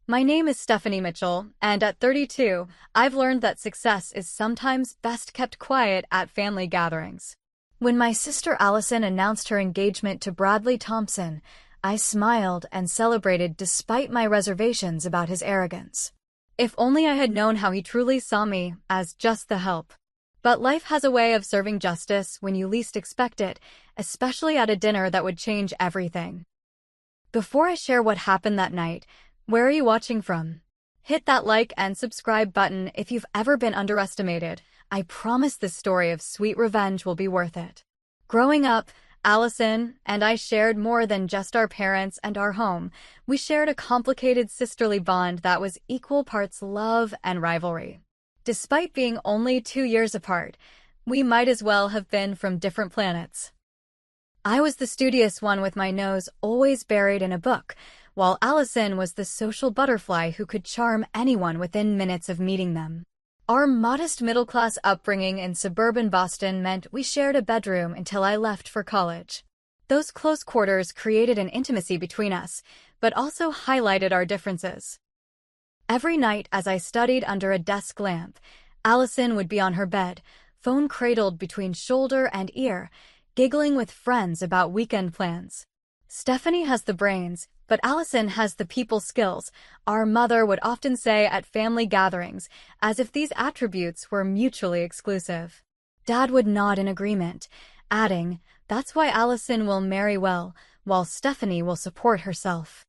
My name is Stephanie Mitchell, and at 32, I've learned that success is sometimes best kept quiet at family gatherings. When my sister Allison announced her engagement to Bradley Thompson, I smiled and celebrated despite my reservations about his arrogance. If only I had known how he truly saw me as just the help. But life has a way of serving justice when you least expect it, especially at a dinner that would change everything. Before I share what happened that night, where are you watching from? Hit that like and subscribe button if you've ever been underestimated. I promise this story of sweet revenge will be worth it. Growing up, Allison and I shared more than just our parents and our home. We shared a complicated sisterly bond that was equal parts love and rivalry. Despite being only 2 years apart, we might as well have been from different planets. I was the studious one with my nose always buried in a book, while Allison was the social butterfly who could charm anyone within minutes of meeting them. Our modest middle-class upbringing in suburban Boston meant we shared a bedroom until I left for college. Those close quarters created an intimacy between us, but also highlighted our differences. Every night as I studied under a desk lamp, Allison would be on her bed, phone cradled between shoulder and ear, giggling with friends about weekend plans. Stephanie has the brains, but Allison has the people skills, our mother would often say at family gatherings, as if these attributes were mutually exclusive. Dad would nod in agreement, adding, "That's why Allison will marry well, while Stephanie will support herself."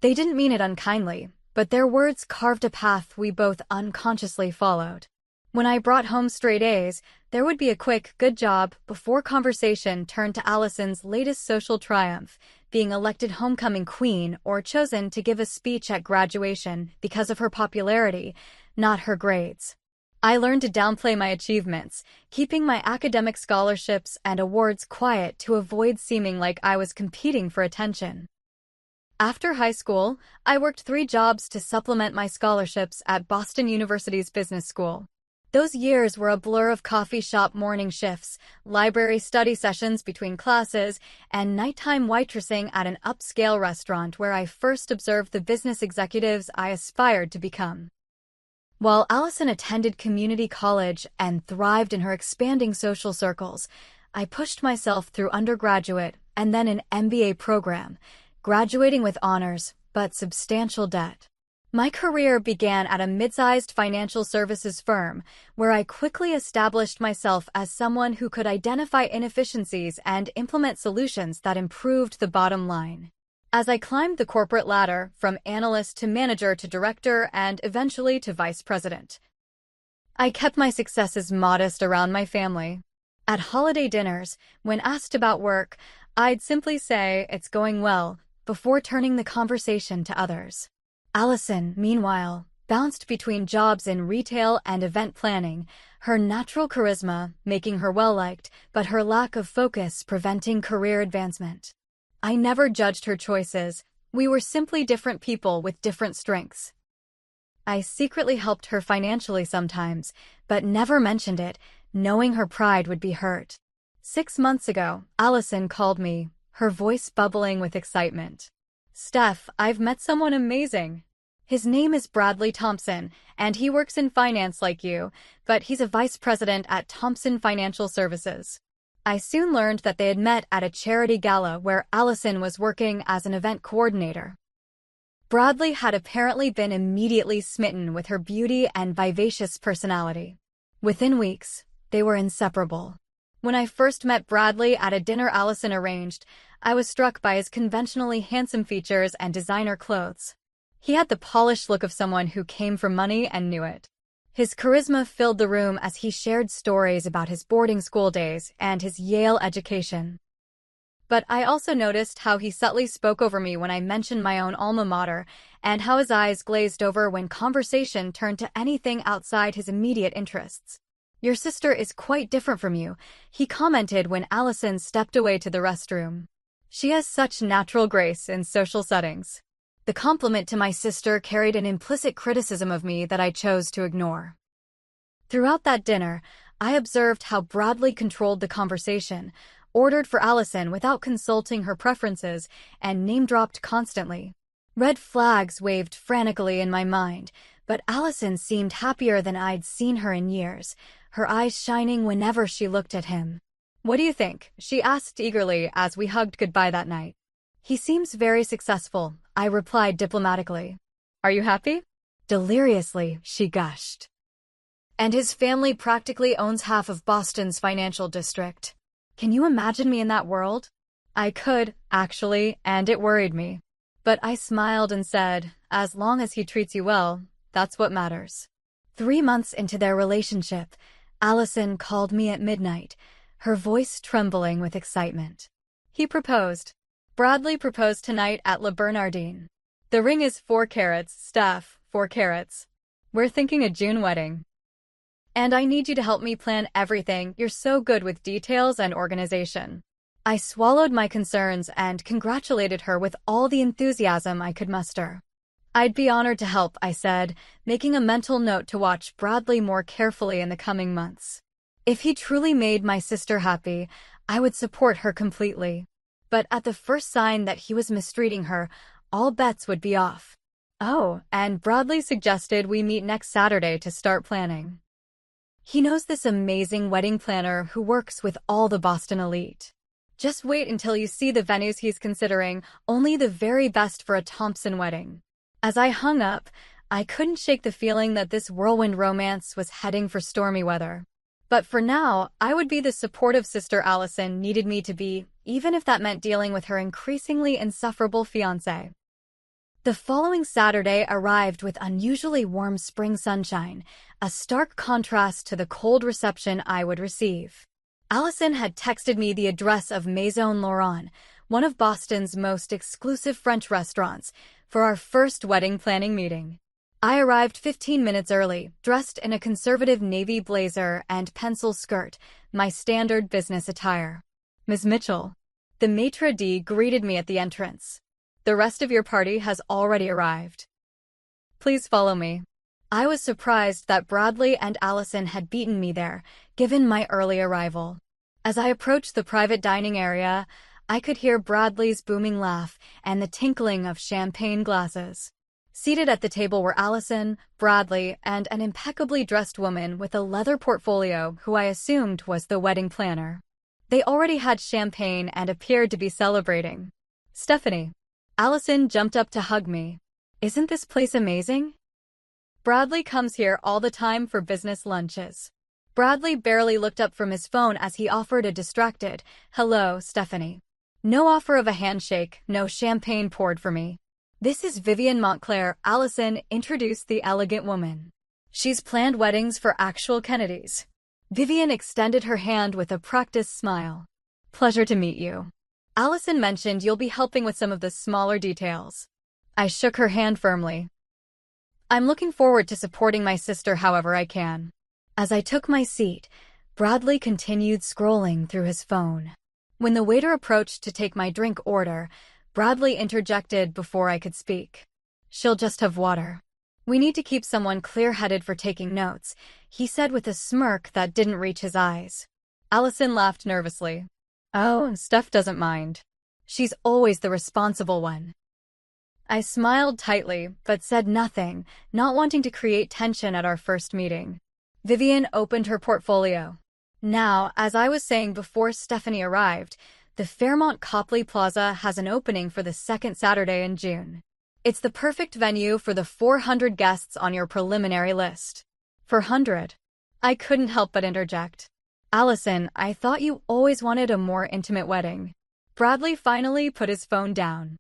They didn't mean it unkindly, but their words carved a path we both unconsciously followed. When I brought home straight A's, there would be a quick, "good job," before conversation turned to Allison's latest social triumph, being elected homecoming queen or chosen to give a speech at graduation because of her popularity, not her grades. I learned to downplay my achievements, keeping my academic scholarships and awards quiet to avoid seeming like I was competing for attention. After high school, I worked 3 jobs to supplement my scholarships at Boston University's business school. Those years were a blur of coffee shop morning shifts, library study sessions between classes, and nighttime waitressing at an upscale restaurant where I first observed the business executives I aspired to become. While Allison attended community college and thrived in her expanding social circles, I pushed myself through undergraduate and then an MBA program, graduating with honors but substantial debt. My career began at a mid-sized financial services firm, where I quickly established myself as someone who could identify inefficiencies and implement solutions that improved the bottom line. As I climbed the corporate ladder, from analyst to manager to director and eventually to vice president, I kept my successes modest around my family. At holiday dinners, when asked about work, I'd simply say, "It's going well," before turning the conversation to others. Allison, meanwhile, bounced between jobs in retail and event planning, her natural charisma making her well-liked, but her lack of focus preventing career advancement. I never judged her choices. We were simply different people with different strengths. I secretly helped her financially sometimes, but never mentioned it, knowing her pride would be hurt. 6 months ago, Allison called me, her voice bubbling with excitement. "Steph, I've met someone amazing. His name is Bradley Thompson, and he works in finance like you, but he's a vice president at Thompson Financial Services." I soon learned that they had met at a charity gala where Allison was working as an event coordinator. Bradley had apparently been immediately smitten with her beauty and vivacious personality. Within weeks, they were inseparable. When I first met Bradley at a dinner Allison arranged, I was struck by his conventionally handsome features and designer clothes. He had the polished look of someone who came from money and knew it. His charisma filled the room as he shared stories about his boarding school days and his Yale education. But I also noticed how he subtly spoke over me when I mentioned my own alma mater, and how his eyes glazed over when conversation turned to anything outside his immediate interests. "Your sister is quite different from you," he commented when Allison stepped away to the restroom. "She has such natural grace in social settings." The compliment to my sister carried an implicit criticism of me that I chose to ignore. Throughout that dinner, I observed how Bradley controlled the conversation, ordered for Allison without consulting her preferences, and name-dropped constantly. Red flags waved frantically in my mind, but Allison seemed happier than I'd seen her in years, her eyes shining whenever she looked at him. "What do you think?" she asked eagerly as we hugged goodbye that night. "He seems very successful," I replied diplomatically. "Are you happy?" Deliriously, she gushed. "And his family practically owns half of Boston's financial district. Can you imagine me in that world?" I could, actually, and it worried me. But I smiled and said, "As long as he treats you well, that's what matters." 3 months into their relationship, Allison called me at midnight, her voice trembling with excitement. He proposed. Bradley proposed tonight at Le Bernardin. The ring is 4 carats, Steph, 4 carats. We're thinking a June wedding. And I need you to help me plan everything. You're so good with details and organization. I swallowed my concerns and congratulated her with all the enthusiasm I could muster. "I'd be honored to help," I said, making a mental note to watch Bradley more carefully in the coming months. If he truly made my sister happy, I would support her completely. But at the first sign that he was mistreating her, all bets would be off. Oh, and Bradley suggested we meet next Saturday to start planning. He knows this amazing wedding planner who works with all the Boston elite. Just wait until you see the venues he's considering, only the very best for a Thompson wedding. As I hung up, I couldn't shake the feeling that this whirlwind romance was heading for stormy weather. But for now, I would be the supportive sister Allison needed me to be, even if that meant dealing with her increasingly insufferable fiancé. The following Saturday arrived with unusually warm spring sunshine, a stark contrast to the cold reception I would receive. Allison had texted me the address of Maison Laurent, one of Boston's most exclusive French restaurants, for our first wedding planning meeting. I arrived 15 minutes early, dressed in a conservative navy blazer and pencil skirt, my standard business attire. "Ms. Mitchell." The maitre d' greeted me at the entrance. "The rest of your party has already arrived. Please follow me." I was surprised that Bradley and Allison had beaten me there, given my early arrival. As I approached the private dining area, I could hear Bradley's booming laugh and the tinkling of champagne glasses. Seated at the table were Allison, Bradley, and an impeccably dressed woman with a leather portfolio who I assumed was the wedding planner. They already had champagne and appeared to be celebrating. "Stephanie." Allison jumped up to hug me. "Isn't this place amazing?" "Bradley comes here all the time for business lunches." Bradley barely looked up from his phone as he offered a distracted, "Hello, Stephanie." No offer of a handshake, no champagne poured for me. "This is Vivian Montclair," Allison introduced the elegant woman. "She's planned weddings for actual Kennedys." Vivian extended her hand with a practiced smile. "Pleasure to meet you." Allison mentioned you'll be helping with some of the smaller details. I shook her hand firmly. "I'm looking forward to supporting my sister however I can." As I took my seat, Bradley continued scrolling through his phone. When the waiter approached to take my drink order, Bradley interjected before I could speak. "She'll just have water." "We need to keep someone clear-headed for taking notes," he said with a smirk that didn't reach his eyes. Allison laughed nervously. "Oh, Steph doesn't mind. She's always the responsible one." I smiled tightly, but said nothing, not wanting to create tension at our first meeting. Vivian opened her portfolio. Now, as I was saying before Stephanie arrived, the Fairmont Copley Plaza has an opening for the second Saturday in June. It's the perfect venue for the 400 guests on your preliminary list. 400. I couldn't help but interject. "Allison, I thought you always wanted a more intimate wedding." Bradley finally put his phone down.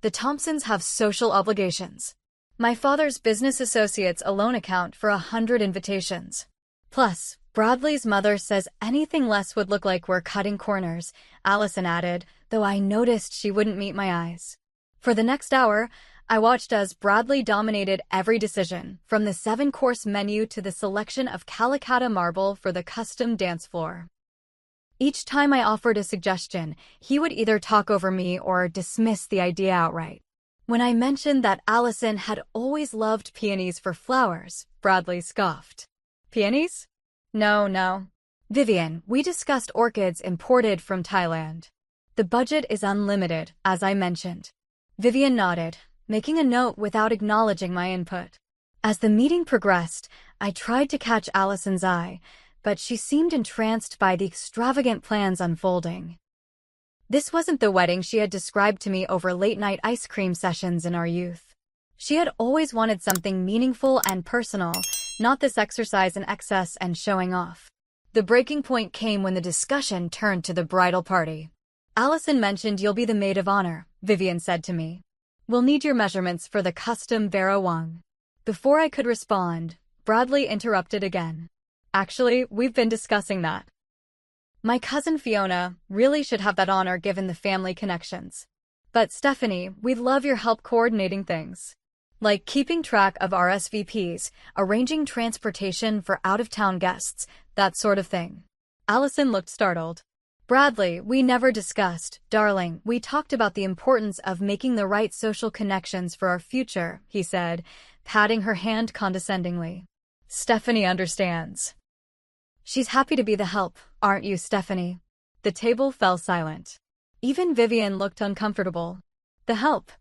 "The Thompsons have social obligations. My father's business associates alone account for 100 invitations. Plus, Bradley's mother says anything less would look like we're cutting corners," Allison added, though I noticed she wouldn't meet my eyes. For the next hour, I watched as Bradley dominated every decision, from the 7-course menu to the selection of Calacatta marble for the custom dance floor. Each time I offered a suggestion, he would either talk over me or dismiss the idea outright. When I mentioned that Allison had always loved peonies for flowers, Bradley scoffed. "Peonies? No. Vivian, we discussed orchids imported from Thailand. The budget is unlimited, as I mentioned." Vivian nodded. making a note without acknowledging my input. As the meeting progressed, I tried to catch Allison's eye, but she seemed entranced by the extravagant plans unfolding. This wasn't the wedding she had described to me over late-night ice cream sessions in our youth. She had always wanted something meaningful and personal, not this exercise in excess and showing off. The breaking point came when the discussion turned to the bridal party. Allison mentioned you'll be the maid of honor, Vivian said to me. We'll need your measurements for the custom Vera Wang. Before I could respond, Bradley interrupted again. Actually, we've been discussing that. My cousin Fiona really should have that honor given the family connections. But Stephanie, we'd love your help coordinating things. Like keeping track of RSVPs, arranging transportation for out-of-town guests, that sort of thing. Allison looked startled. Bradley, we never discussed, darling, we talked about the importance of making the right social connections for our future, he said, patting her hand condescendingly. Stephanie understands. She's happy to be the help, aren't you, Stephanie? The table fell silent. Even Vivian looked uncomfortable. The help?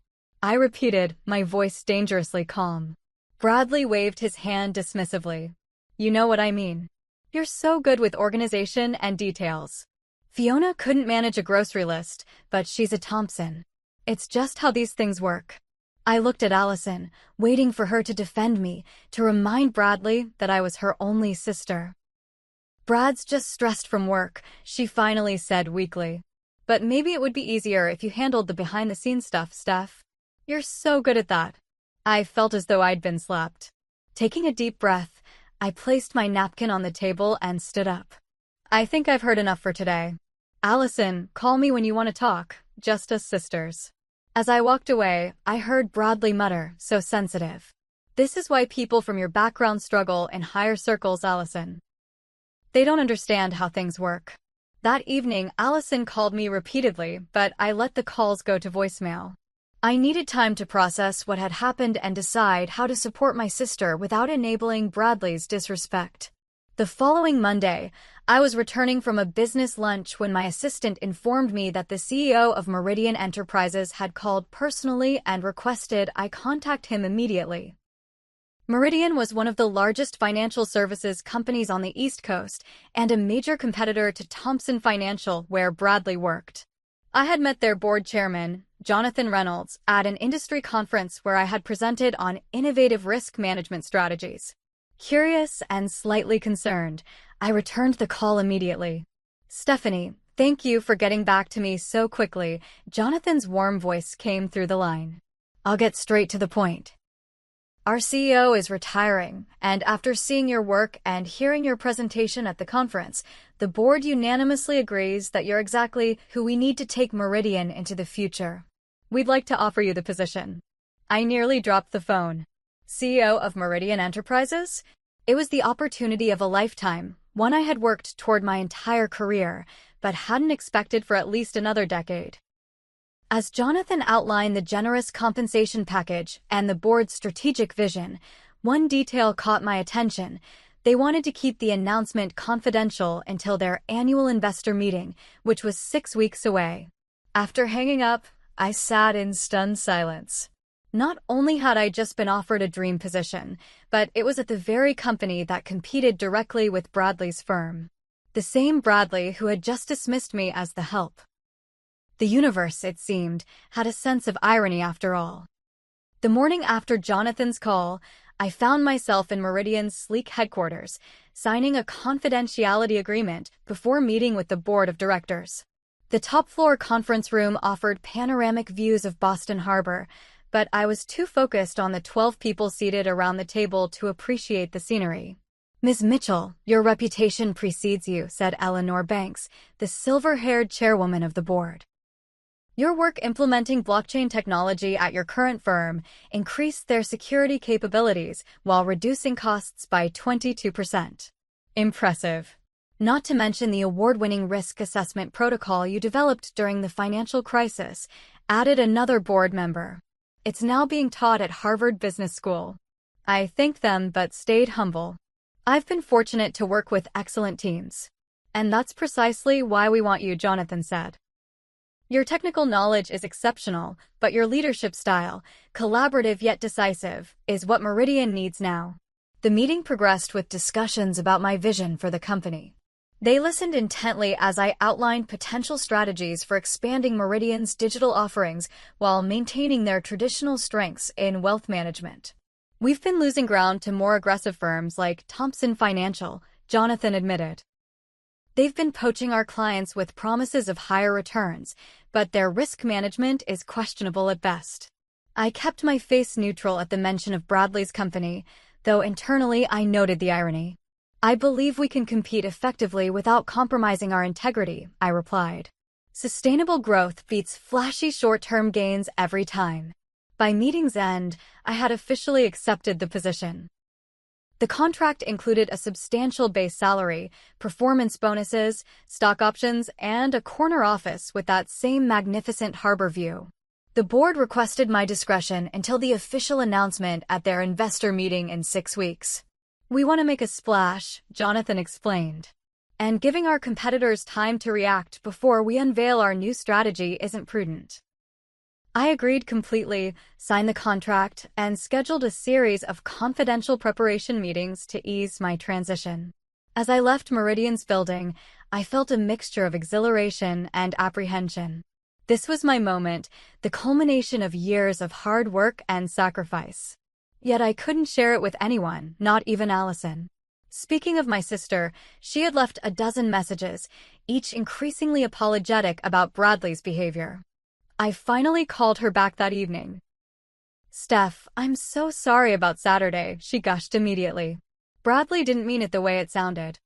I repeated, my voice dangerously calm. Bradley waved his hand dismissively. You know what I mean. You're so good with organization and details. Fiona couldn't manage a grocery list, but she's a Thompson. It's just how these things work. I looked at Allison, waiting for her to defend me, to remind Bradley that I was her only sister. Brad's just stressed from work, she finally said weakly. But maybe it would be easier if you handled the behind-the-scenes stuff, Steph. You're so good at that. I felt as though I'd been slapped. Taking a deep breath, I placed my napkin on the table and stood up. I think I've heard enough for today. Allison, call me when you want to talk, just us sisters. As I walked away, I heard Bradley mutter, so sensitive. This is why people from your background struggle in higher circles, Allison. They don't understand how things work. That evening, Allison called me repeatedly, but I let the calls go to voicemail. I needed time to process what had happened and decide how to support my sister without enabling Bradley's disrespect. The following Monday, I was returning from a business lunch when my assistant informed me that the CEO of Meridian Enterprises had called personally and requested I contact him immediately. Meridian was one of the largest financial services companies on the East Coast and a major competitor to Thomson Financial, where Bradley worked. I had met their board chairman, Jonathan Reynolds, at an industry conference where I had presented on innovative risk management strategies. Curious and slightly concerned, I returned the call immediately. Stephanie, thank you for getting back to me so quickly. Jonathan's warm voice came through the line. I'll get straight to the point. Our CEO is retiring, and after seeing your work and hearing your presentation at the conference, the board unanimously agrees that you're exactly who we need to take Meridian into the future. We'd like to offer you the position. I nearly dropped the phone. CEO of Meridian Enterprises? It was the opportunity of a lifetime, one I had worked toward my entire career, but hadn't expected for at least another decade. As Jonathan outlined the generous compensation package and the board's strategic vision, one detail caught my attention. They wanted to keep the announcement confidential until their annual investor meeting, which was 6 weeks away. After hanging up, I sat in stunned silence. Not only had I just been offered a dream position, but it was at the very company that competed directly with Bradley's firm. The same Bradley who had just dismissed me as the help. The universe, it seemed, had a sense of irony after all. The morning after Jonathan's call, I found myself in Meridian's sleek headquarters, signing a confidentiality agreement before meeting with the board of directors. The top-floor conference room offered panoramic views of Boston Harbor, but I was too focused on the 12 people seated around the table to appreciate the scenery. Ms. Mitchell, your reputation precedes you, said Eleanor Banks, the silver-haired chairwoman of the board. Your work implementing blockchain technology at your current firm increased their security capabilities while reducing costs by 22%. Impressive. Not to mention the award-winning risk assessment protocol you developed during the financial crisis, added another board member. It's now being taught at Harvard Business School. I thanked them but stayed humble. I've been fortunate to work with excellent teams. And that's precisely why we want you, Jonathan said. Your technical knowledge is exceptional, but your leadership style, collaborative yet decisive, is what Meridian needs now. The meeting progressed with discussions about my vision for the company. They listened intently as I outlined potential strategies for expanding Meridian's digital offerings while maintaining their traditional strengths in wealth management. We've been losing ground to more aggressive firms like Thomson Financial, Jonathan admitted. They've been poaching our clients with promises of higher returns, but their risk management is questionable at best. I kept my face neutral at the mention of Bradley's company, though internally I noted the irony. I believe we can compete effectively without compromising our integrity, I replied. Sustainable growth beats flashy short-term gains every time. By meeting's end, I had officially accepted the position. The contract included a substantial base salary, performance bonuses, stock options, and a corner office with that same magnificent harbor view. The board requested my discretion until the official announcement at their investor meeting in 6 weeks. We want to make a splash, Jonathan explained. And giving our competitors time to react before we unveil our new strategy isn't prudent. I agreed completely, signed the contract, and scheduled a series of confidential preparation meetings to ease my transition. As I left Meridian's building, I felt a mixture of exhilaration and apprehension. This was my moment, the culmination of years of hard work and sacrifice. Yet I couldn't share it with anyone, not even Allison. Speaking of my sister, she had left a dozen messages, each increasingly apologetic about Bradley's behavior. I finally called her back that evening. "Steph, I'm so sorry about Saturday," she gushed immediately. "Bradley didn't mean it the way it sounded."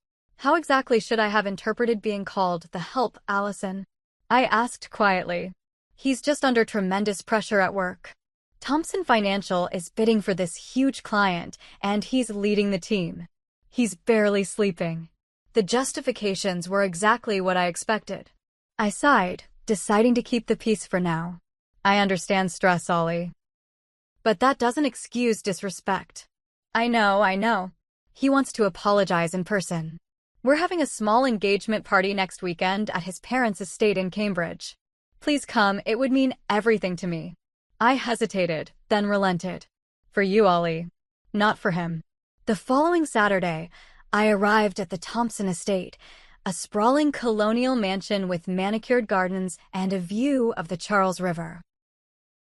"How exactly should I have interpreted being called the help, Allison?" I asked quietly. "He's just under tremendous pressure at work. Thomson Financial is bidding for this huge client, and he's leading the team. He's barely sleeping." The justifications were exactly what I expected. I sighed, deciding to keep the peace for now. "I understand stress, Ollie. But that doesn't excuse disrespect." I know. He wants to apologize in person. We're having a small engagement party next weekend at his parents' estate in Cambridge. Please come, it would mean everything to me." I hesitated, then relented. "For you, Ollie. Not for him." The following Saturday, I arrived at the Thompson estate, a sprawling colonial mansion with manicured gardens and a view of the Charles River.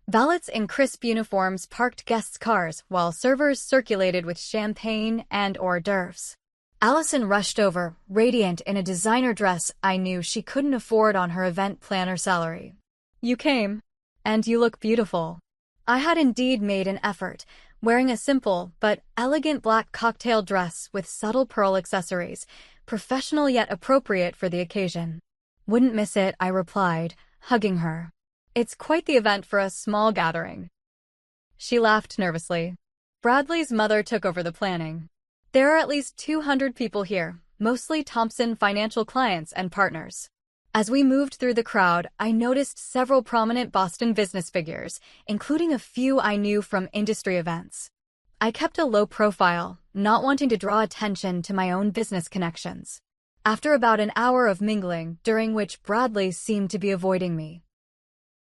Valets in crisp uniforms parked guests' cars while servers circulated with champagne and hors d'oeuvres. Allison rushed over, radiant in a designer dress I knew she couldn't afford on her event planner salary. "You came. And you look beautiful." I had indeed made an effort, wearing a simple but elegant black cocktail dress with subtle pearl accessories, professional yet appropriate for the occasion. "Wouldn't miss it," I replied, hugging her. "It's quite the event for a small gathering." She laughed nervously. "Bradley's mother took over the planning. There are at least 200 people here, mostly Thomson Financial clients and partners." As we moved through the crowd, I noticed several prominent Boston business figures, including a few I knew from industry events. I kept a low profile, not wanting to draw attention to my own business connections. After about an hour of mingling, during which Bradley seemed to be avoiding me,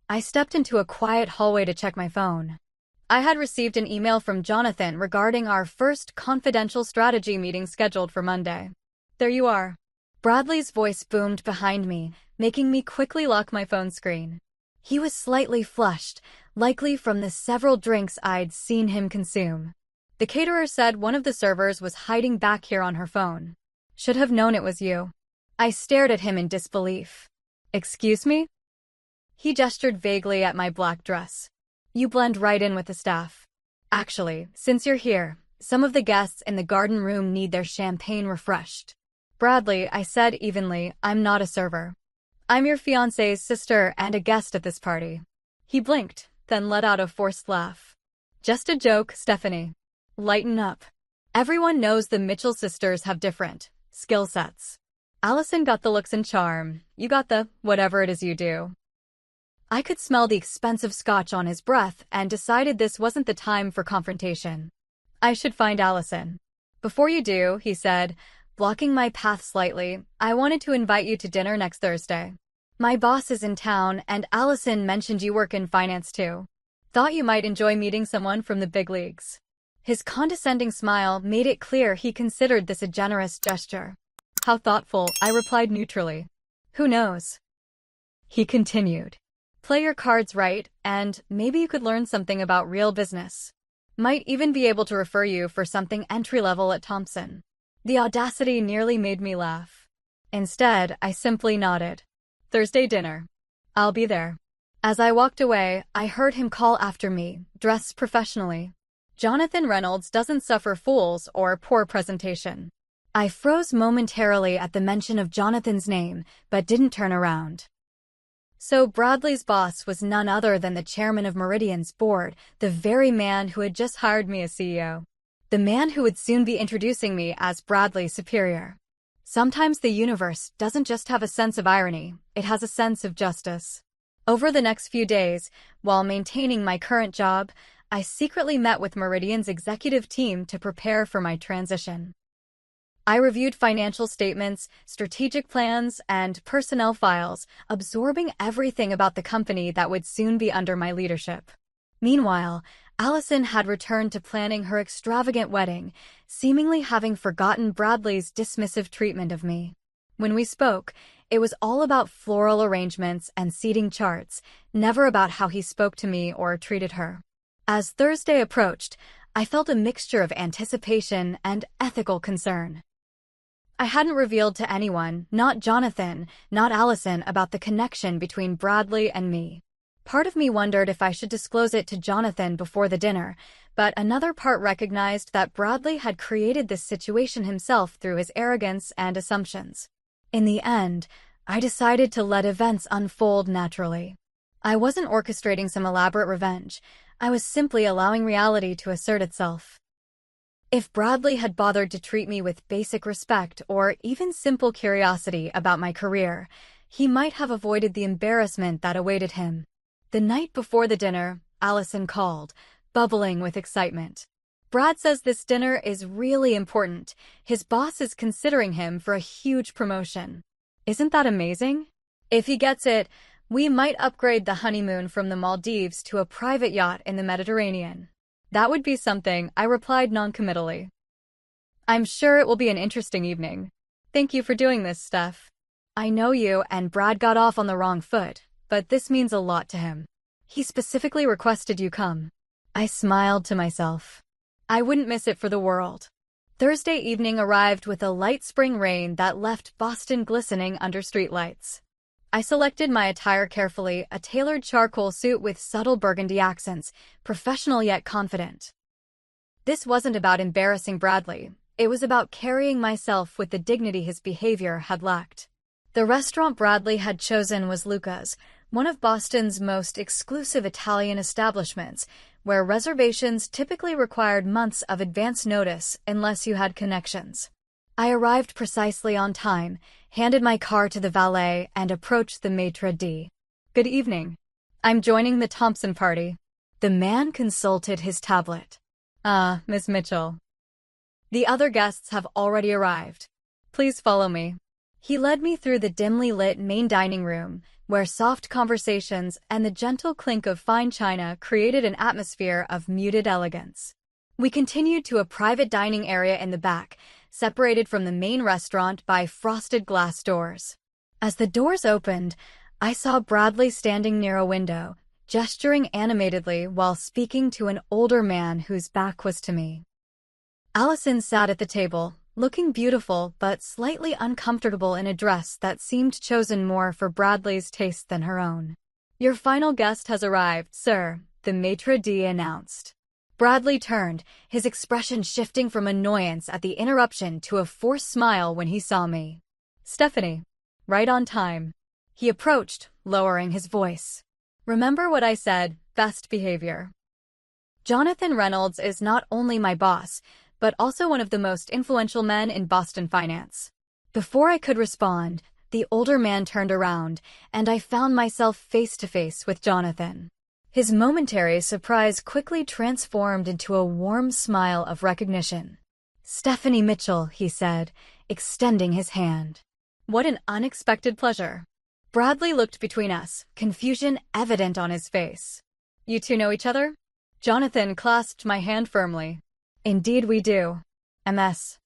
I stepped into a quiet hallway to check my phone. I had received an email from Jonathan regarding our first confidential strategy meeting scheduled for Monday. "There you are." Bradley's voice boomed behind me, making me quickly lock my phone screen. He was slightly flushed, likely from the several drinks I'd seen him consume. The caterer said one of the servers was hiding back here on her phone. "Should have known it was you." I stared at him in disbelief. "Excuse me?" He gestured vaguely at my black dress. "You blend right in with the staff. Actually, since you're here, some of the guests in the garden room need their champagne refreshed." "Bradley," I said evenly, "I'm not a server. I'm your fiancé's sister and a guest at this party." He blinked, then let out a forced laugh. "Just a joke, Stephanie. Lighten up. Everyone knows the Mitchell sisters have different skill sets. Allison got the looks and charm, you got the whatever it is you do." I could smell the expensive scotch on his breath and decided this wasn't the time for confrontation. "I should find Allison." "Before you do," he said, blocking my path slightly, "I wanted to invite you to dinner next Thursday. My boss is in town, and Allison mentioned you work in finance too. Thought you might enjoy meeting someone from the big leagues. His condescending smile made it clear he considered this a generous gesture. How thoughtful, I replied neutrally. Who knows? He continued. Play your cards right, and maybe you could learn something about real business. Might even be able to refer you for something entry-level at Thompson. The audacity nearly made me laugh. Instead, I simply nodded. Thursday dinner. I'll be there. As I walked away, I heard him call after me, dressed professionally. Jonathan Reynolds doesn't suffer fools or poor presentation. I froze momentarily at the mention of Jonathan's name, but didn't turn around. So Bradley's boss was none other than the chairman of Meridian's board, the very man who had just hired me as CEO. The man who would soon be introducing me as Bradley's superior. Sometimes the universe doesn't just have a sense of irony, it has a sense of justice. Over the next few days, while maintaining my current job, I secretly met with Meridian's executive team to prepare for my transition. I reviewed financial statements, strategic plans, and personnel files, absorbing everything about the company that would soon be under my leadership. Meanwhile, Allison had returned to planning her extravagant wedding, seemingly having forgotten Bradley's dismissive treatment of me. When we spoke, it was all about floral arrangements and seating charts, never about how he spoke to me or treated her. As Thursday approached, I felt a mixture of anticipation and ethical concern. I hadn't revealed to anyone, not Jonathan, not Allison, about the connection between Bradley and me. Part of me wondered if I should disclose it to Jonathan before the dinner, but another part recognized that Bradley had created this situation himself through his arrogance and assumptions. In the end, I decided to let events unfold naturally. I wasn't orchestrating some elaborate revenge. I was simply allowing reality to assert itself. If Bradley had bothered to treat me with basic respect or even simple curiosity about my career, he might have avoided the embarrassment that awaited him. The night before the dinner, Allison called, bubbling with excitement. Brad says this dinner is really important. His boss is considering him for a huge promotion. Isn't that amazing? If he gets it, we might upgrade the honeymoon from the Maldives to a private yacht in the Mediterranean. That would be something, I replied noncommittally. I'm sure it will be an interesting evening. Thank you for doing this, Steph. I know you and Brad got off on the wrong foot, but this means a lot to him. He specifically requested you come. I smiled to myself. I wouldn't miss it for the world. Thursday evening arrived with a light spring rain that left Boston glistening under streetlights. I selected my attire carefully, a tailored charcoal suit with subtle burgundy accents, professional yet confident. This wasn't about embarrassing Bradley. It was about carrying myself with the dignity his behavior had lacked. The restaurant Bradley had chosen was Luca's, one of Boston's most exclusive Italian establishments, where reservations typically required months of advance notice unless you had connections. I arrived precisely on time, handed my car to the valet, and approached the maitre d'. Good evening. I'm joining the Thompson party. The man consulted his tablet. Miss Mitchell. The other guests have already arrived. Please follow me. He led me through the dimly lit main dining room, where soft conversations and the gentle clink of fine china created an atmosphere of muted elegance. We continued to a private dining area in the back, separated from the main restaurant by frosted glass doors. As the doors opened, I saw Bradley standing near a window, gesturing animatedly while speaking to an older man whose back was to me. Allison sat at the table, looking beautiful but slightly uncomfortable in a dress that seemed chosen more for Bradley's taste than her own. Your final guest has arrived, sir, the maitre d' announced. Bradley turned, his expression shifting from annoyance at the interruption to a forced smile when he saw me. Stephanie. Right on time. He approached, lowering his voice. Remember what I said, best behavior. Jonathan Reynolds is not only my boss, but also one of the most influential men in Boston finance. Before I could respond, the older man turned around, and I found myself face to face with Jonathan. His momentary surprise quickly transformed into a warm smile of recognition. Stephanie Mitchell, he said, extending his hand. What an unexpected pleasure. Bradley looked between us, confusion evident on his face. You two know each other? Jonathan clasped my hand firmly. Indeed we do. MS.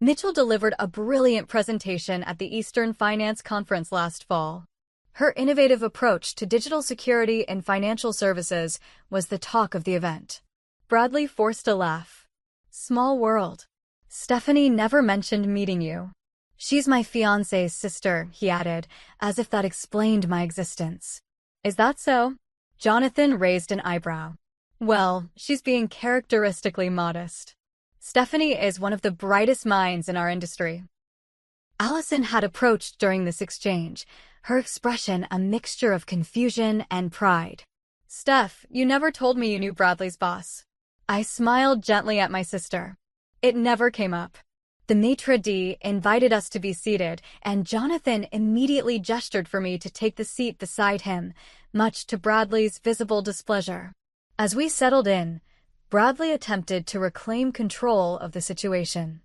Mitchell delivered a brilliant presentation at the Eastern Finance Conference last fall. Her innovative approach to digital security and financial services was the talk of the event. Bradley forced a laugh. Small world. Stephanie never mentioned meeting you. She's my fiancé's sister, he added, as if that explained my existence. Is that so? Jonathan raised an eyebrow. Well, she's being characteristically modest. Stephanie is one of the brightest minds in our industry. Allison had approached during this exchange, her expression a mixture of confusion and pride. Steph, you never told me you knew Bradley's boss. I smiled gently at my sister. It never came up. The maitre d' invited us to be seated, and Jonathan immediately gestured for me to take the seat beside him, much to Bradley's visible displeasure. As we settled in, Bradley attempted to reclaim control of the situation.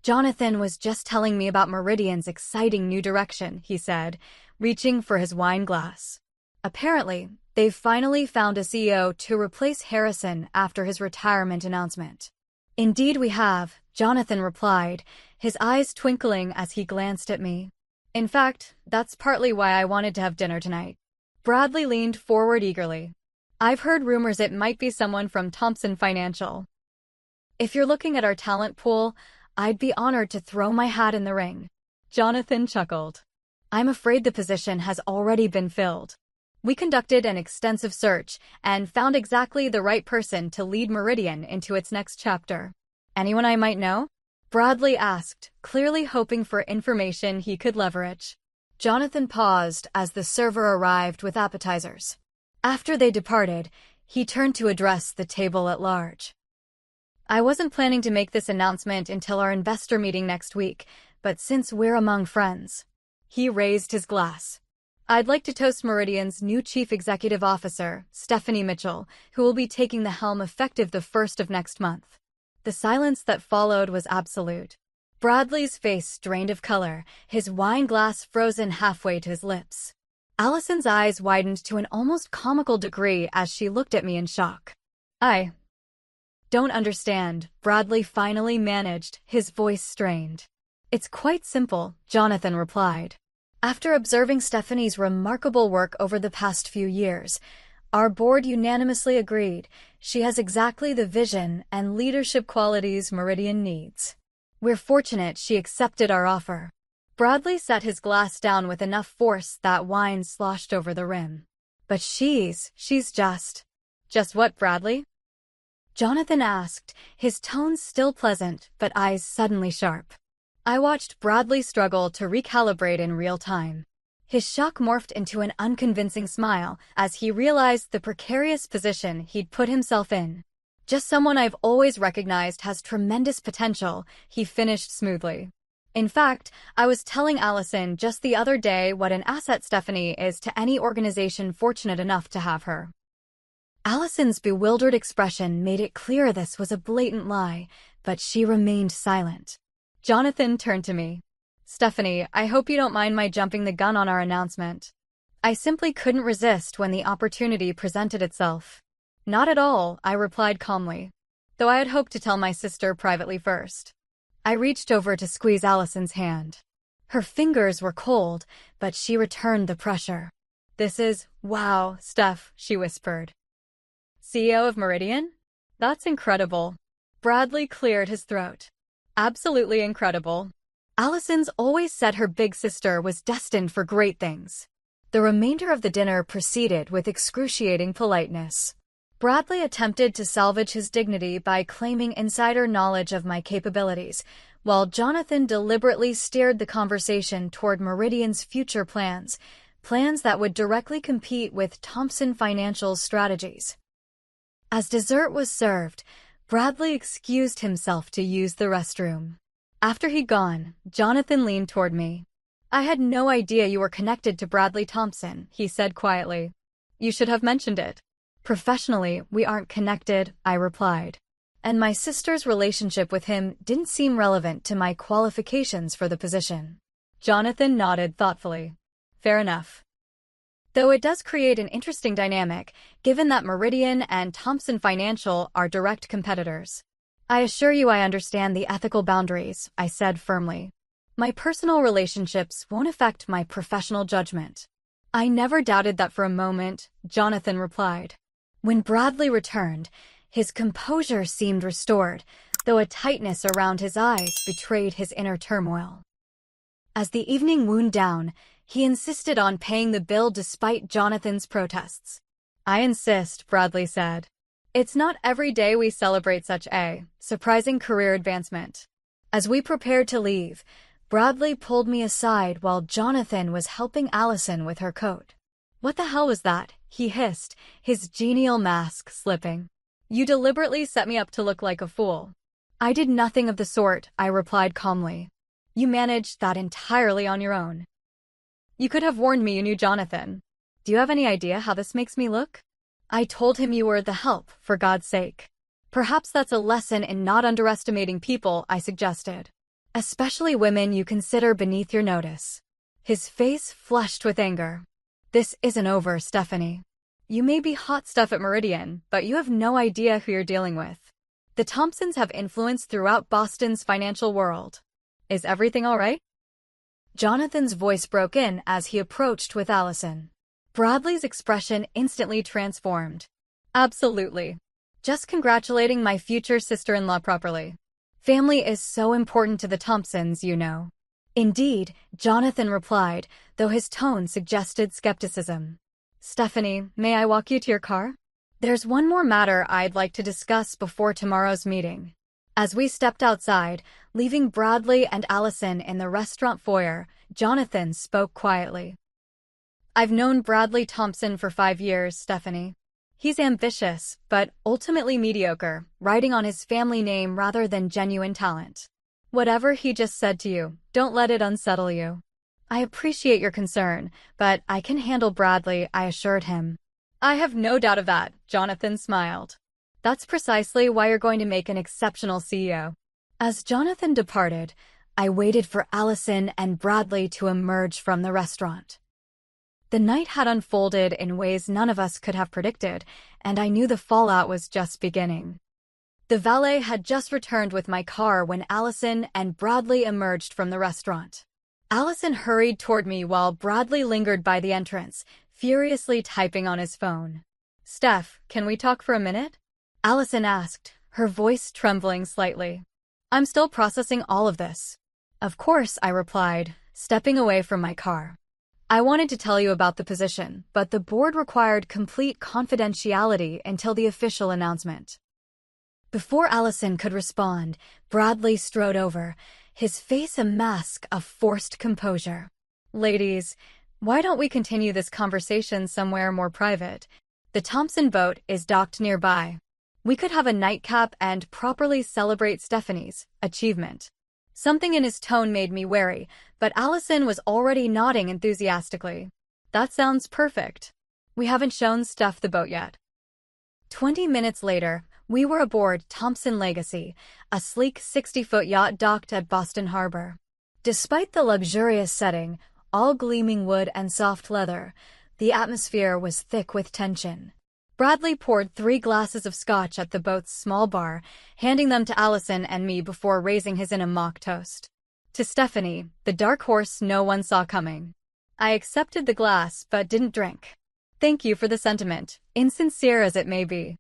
Jonathan was just telling me about Meridian's exciting new direction, he said, reaching for his wine glass. Apparently, they've finally found a CEO to replace Harrison after his retirement announcement. Indeed we have, Jonathan replied, his eyes twinkling as he glanced at me. In fact, that's partly why I wanted to have dinner tonight. Bradley leaned forward eagerly. I've heard rumors it might be someone from Thompson Financial. If you're looking at our talent pool, I'd be honored to throw my hat in the ring. Jonathan chuckled. I'm afraid the position has already been filled. We conducted an extensive search and found exactly the right person to lead Meridian into its next chapter. Anyone I might know? Bradley asked, clearly hoping for information he could leverage. Jonathan paused as the server arrived with appetizers. After they departed, he turned to address the table at large. I wasn't planning to make this announcement until our investor meeting next week, but since we're among friends. He raised his glass. I'd like to toast Meridian's new Chief Executive Officer, Stephanie Mitchell, who will be taking the helm effective the 1st of next month. The silence that followed was absolute. Bradley's face drained of color, his wine glass frozen halfway to his lips. Allison's eyes widened to an almost comical degree as she looked at me in shock. I don't understand, Bradley finally managed, his voice strained. It's quite simple, Jonathan replied. After observing Stephanie's remarkable work over the past few years, our board unanimously agreed she has exactly the vision and leadership qualities Meridian needs. We're fortunate she accepted our offer. Bradley set his glass down with enough force that wine sloshed over the rim. But she's just what, Bradley? Jonathan asked, his tone still pleasant, but eyes suddenly sharp. I watched Bradley struggle to recalibrate in real time. His shock morphed into an unconvincing smile as he realized the precarious position he'd put himself in. Just someone I've always recognized has tremendous potential, he finished smoothly. In fact, I was telling Allison just the other day what an asset Stephanie is to any organization fortunate enough to have her. Allison's bewildered expression made it clear this was a blatant lie, but she remained silent. Jonathan turned to me. Stephanie, I hope you don't mind my jumping the gun on our announcement. I simply couldn't resist when the opportunity presented itself. Not at all, I replied calmly, though I had hoped to tell my sister privately first. I reached over to squeeze Allison's hand. Her fingers were cold, but she returned the pressure. This is, wow, Steph, she whispered. CEO of Meridian? That's incredible. Bradley cleared his throat. Absolutely incredible. Allison's always said her big sister was destined for great things. The remainder of the dinner proceeded with excruciating politeness. Bradley attempted to salvage his dignity by claiming insider knowledge of my capabilities, while Jonathan deliberately steered the conversation toward Meridian's future plans that would directly compete with Thompson Financial's strategies. As dessert was served, Bradley excused himself to use the restroom. After he'd gone, Jonathan leaned toward me. I had no idea you were connected to Bradley Thompson, he said quietly. You should have mentioned it. Professionally, we aren't connected, I replied. And my sister's relationship with him didn't seem relevant to my qualifications for the position. Jonathan nodded thoughtfully. Fair enough. Though it does create an interesting dynamic, given that Meridian and Thomson Financial are direct competitors. I assure you I understand the ethical boundaries, I said firmly. My personal relationships won't affect my professional judgment. I never doubted that for a moment, Jonathan replied. When Bradley returned, his composure seemed restored, though a tightness around his eyes betrayed his inner turmoil. As the evening wound down, he insisted on paying the bill despite Jonathan's protests. I insist, Bradley said. It's not every day we celebrate such a surprising career advancement. As we prepared to leave, Bradley pulled me aside while Jonathan was helping Allison with her coat. What the hell was that? He hissed, his genial mask slipping. You deliberately set me up to look like a fool. I did nothing of the sort, I replied calmly. You managed that entirely on your own. You could have warned me you knew Jonathan. Do you have any idea how this makes me look? I told him you were the help, for God's sake. Perhaps that's a lesson in not underestimating people, I suggested. Especially women you consider beneath your notice. His face flushed with anger. This isn't over, Stephanie. You may be hot stuff at Meridian, but you have no idea who you're dealing with. The Thompsons have influence throughout Boston's financial world. Is everything all right? Jonathan's voice broke in as he approached with Allison. Bradley's expression instantly transformed. Absolutely. Just congratulating my future sister-in-law properly. Family is so important to the Thompsons, you know. Indeed, Jonathan replied, though his tone suggested skepticism. Stephanie, may I walk you to your car? There's one more matter I'd like to discuss before tomorrow's meeting. As we stepped outside, leaving Bradley and Allison in the restaurant foyer, Jonathan spoke quietly. I've known Bradley Thompson for 5 years, Stephanie. He's ambitious, but ultimately mediocre, riding on his family name rather than genuine talent. Whatever he just said to you, don't let it unsettle you. I appreciate your concern, but I can handle Bradley, I assured him. I have no doubt of that, Jonathan smiled. That's precisely why you're going to make an exceptional CEO. As Jonathan departed, I waited for Allison and Bradley to emerge from the restaurant. The night had unfolded in ways none of us could have predicted, and I knew the fallout was just beginning. The valet had just returned with my car when Allison and Bradley emerged from the restaurant. Allison hurried toward me while Bradley lingered by the entrance, furiously typing on his phone. Steph, can we talk for a minute? Allison asked, her voice trembling slightly. I'm still processing all of this. Of course, I replied, stepping away from my car. I wanted to tell you about the position, but the board required complete confidentiality until the official announcement. Before Allison could respond, Bradley strode over, his face a mask of forced composure. Ladies, why don't we continue this conversation somewhere more private? The Thompson boat is docked nearby. We could have a nightcap and properly celebrate Stephanie's achievement. Something in his tone made me wary, but Allison was already nodding enthusiastically. That sounds perfect. We haven't shown Steph the boat yet. 20 minutes later, we were aboard Thompson Legacy, a sleek 60-foot yacht docked at Boston Harbor. Despite the luxurious setting, all gleaming wood and soft leather, the atmosphere was thick with tension. Bradley poured 3 glasses of scotch at the boat's small bar, handing them to Allison and me before raising his in a mock toast. To Stephanie, the dark horse no one saw coming. I accepted the glass but didn't drink. Thank you for the sentiment, insincere as it may be.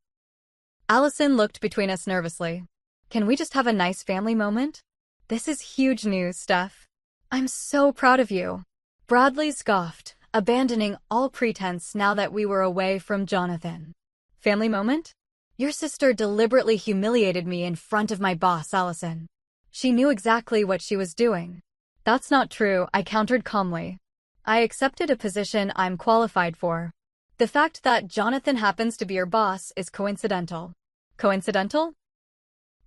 Allison looked between us nervously. Can we just have a nice family moment? This is huge news, Steph. I'm so proud of you. Bradley scoffed, abandoning all pretense now that we were away from Jonathan. Family moment? Your sister deliberately humiliated me in front of my boss, Allison. She knew exactly what she was doing. That's not true, I countered calmly. I accepted a position I'm qualified for. The fact that Jonathan happens to be your boss is coincidental. Coincidental?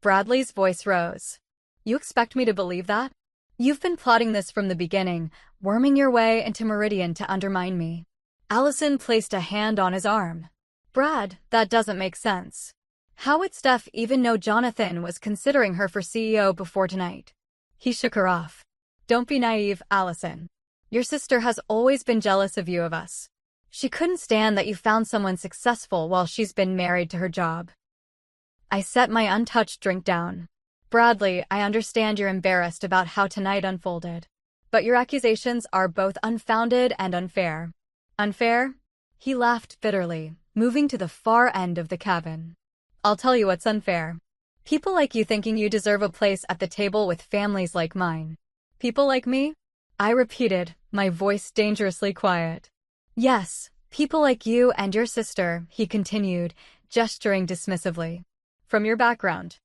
Bradley's voice rose. You expect me to believe that? You've been plotting this from the beginning, worming your way into Meridian to undermine me. Allison placed a hand on his arm. Brad, that doesn't make sense. How would Steph even know Jonathan was considering her for CEO before tonight? He shook her off. Don't be naive, Allison. Your sister has always been jealous of you of us. She couldn't stand that you found someone successful while she's been married to her job. I set my untouched drink down. Bradley, I understand you're embarrassed about how tonight unfolded. But your accusations are both unfounded and unfair. Unfair? He laughed bitterly, moving to the far end of the cabin. I'll tell you what's unfair. People like you thinking you deserve a place at the table with families like mine. People like me? I repeated, my voice dangerously quiet. Yes, people like you and your sister, he continued, gesturing dismissively. From your background.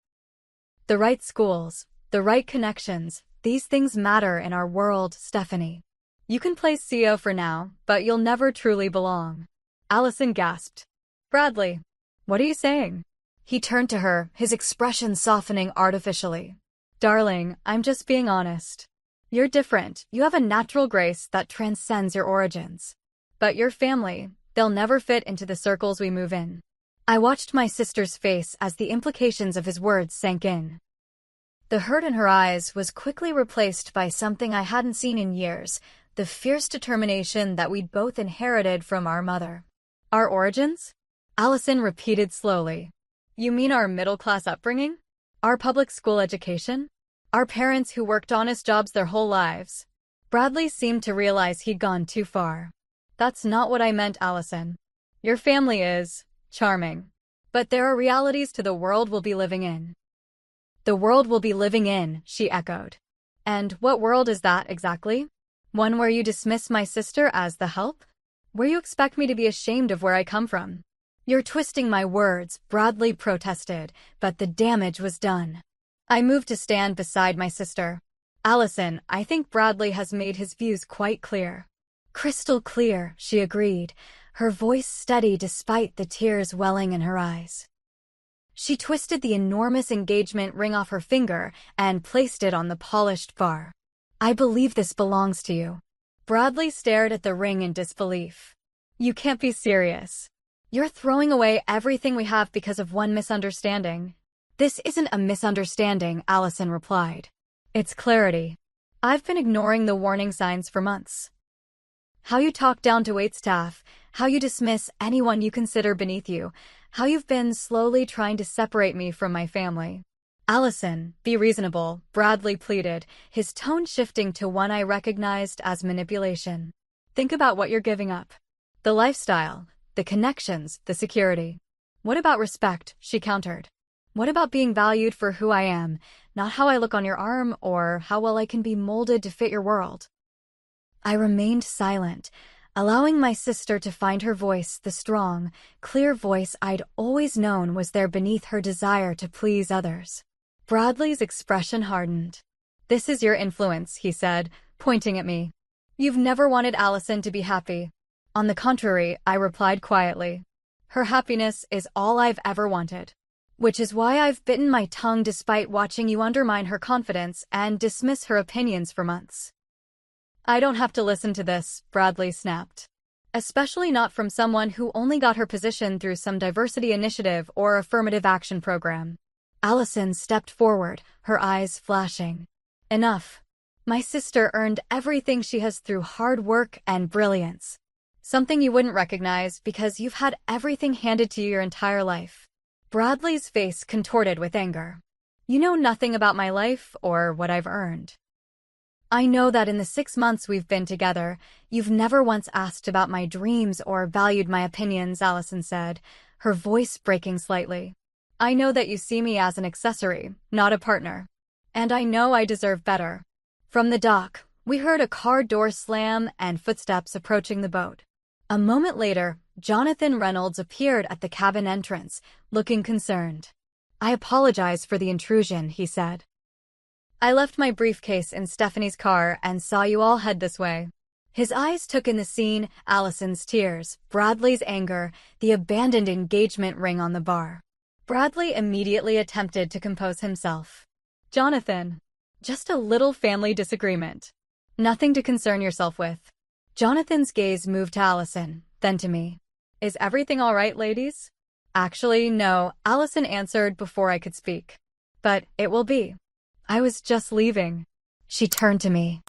The right schools, the right connections, these things matter in our world, Stephanie. You can play CEO for now, but you'll never truly belong. Allison gasped. Bradley, what are you saying? He turned to her, his expression softening artificially. Darling, I'm just being honest. You're different. You have a natural grace that transcends your origins. But your family, they'll never fit into the circles we move in. I watched my sister's face as the implications of his words sank in. The hurt in her eyes was quickly replaced by something I hadn't seen in years, the fierce determination that we'd both inherited from our mother. Our origins? Allison repeated slowly. You mean our middle-class upbringing? Our public school education? Our parents who worked honest jobs their whole lives? Bradley seemed to realize he'd gone too far. That's not what I meant, Allison. Your family is charming. But there are realities to the world we'll be living in. The world we'll be living in, she echoed. And what world is that exactly? One where you dismiss my sister as the help? Where you expect me to be ashamed of where I come from? You're twisting my words, Bradley protested, but the damage was done. I moved to stand beside my sister. Allison, I think Bradley has made his views quite clear. Crystal clear, she agreed, her voice steady despite the tears welling in her eyes. She twisted the enormous engagement ring off her finger and placed it on the polished bar. I believe this belongs to you. Bradley stared at the ring in disbelief. You can't be serious. You're throwing away everything we have because of one misunderstanding. This isn't a misunderstanding, Allison replied. It's clarity. I've been ignoring the warning signs for months. How you talk down to waitstaff, how you dismiss anyone you consider beneath you, how you've been slowly trying to separate me from my family. Allison, be reasonable, Bradley pleaded, his tone shifting to one I recognized as manipulation. Think about what you're giving up. The lifestyle, the connections, the security. What about respect? She countered. What about being valued for who I am, not how I look on your arm or how well I can be molded to fit your world? I remained silent, allowing my sister to find her voice, the strong, clear voice I'd always known was there beneath her desire to please others. Bradley's expression hardened. This is your influence, he said, pointing at me. You've never wanted Allison to be happy. On the contrary, I replied quietly. Her happiness is all I've ever wanted. Which is why I've bitten my tongue despite watching you undermine her confidence and dismiss her opinions for months. I don't have to listen to this, Bradley snapped. Especially not from someone who only got her position through some diversity initiative or affirmative action program. Allison stepped forward, her eyes flashing. Enough. My sister earned everything she has through hard work and brilliance. Something you wouldn't recognize because you've had everything handed to you your entire life. Bradley's face contorted with anger. You know nothing about my life or what I've earned. I know that in the 6 months we've been together, you've never once asked about my dreams or valued my opinions, Allison said, her voice breaking slightly. I know that you see me as an accessory, not a partner. And I know I deserve better. From the dock, we heard a car door slam and footsteps approaching the boat. A moment later, Jonathan Reynolds appeared at the cabin entrance, looking concerned. I apologize for the intrusion, he said. I left my briefcase in Stephanie's car and saw you all head this way. His eyes took in the scene, Allison's tears, Bradley's anger, the abandoned engagement ring on the bar. Bradley immediately attempted to compose himself. Jonathan, just a little family disagreement. Nothing to concern yourself with. Jonathan's gaze moved to Allison, then to me. Is everything all right, ladies? Actually, no, Allison answered before I could speak. But it will be. I was just leaving. She turned to me.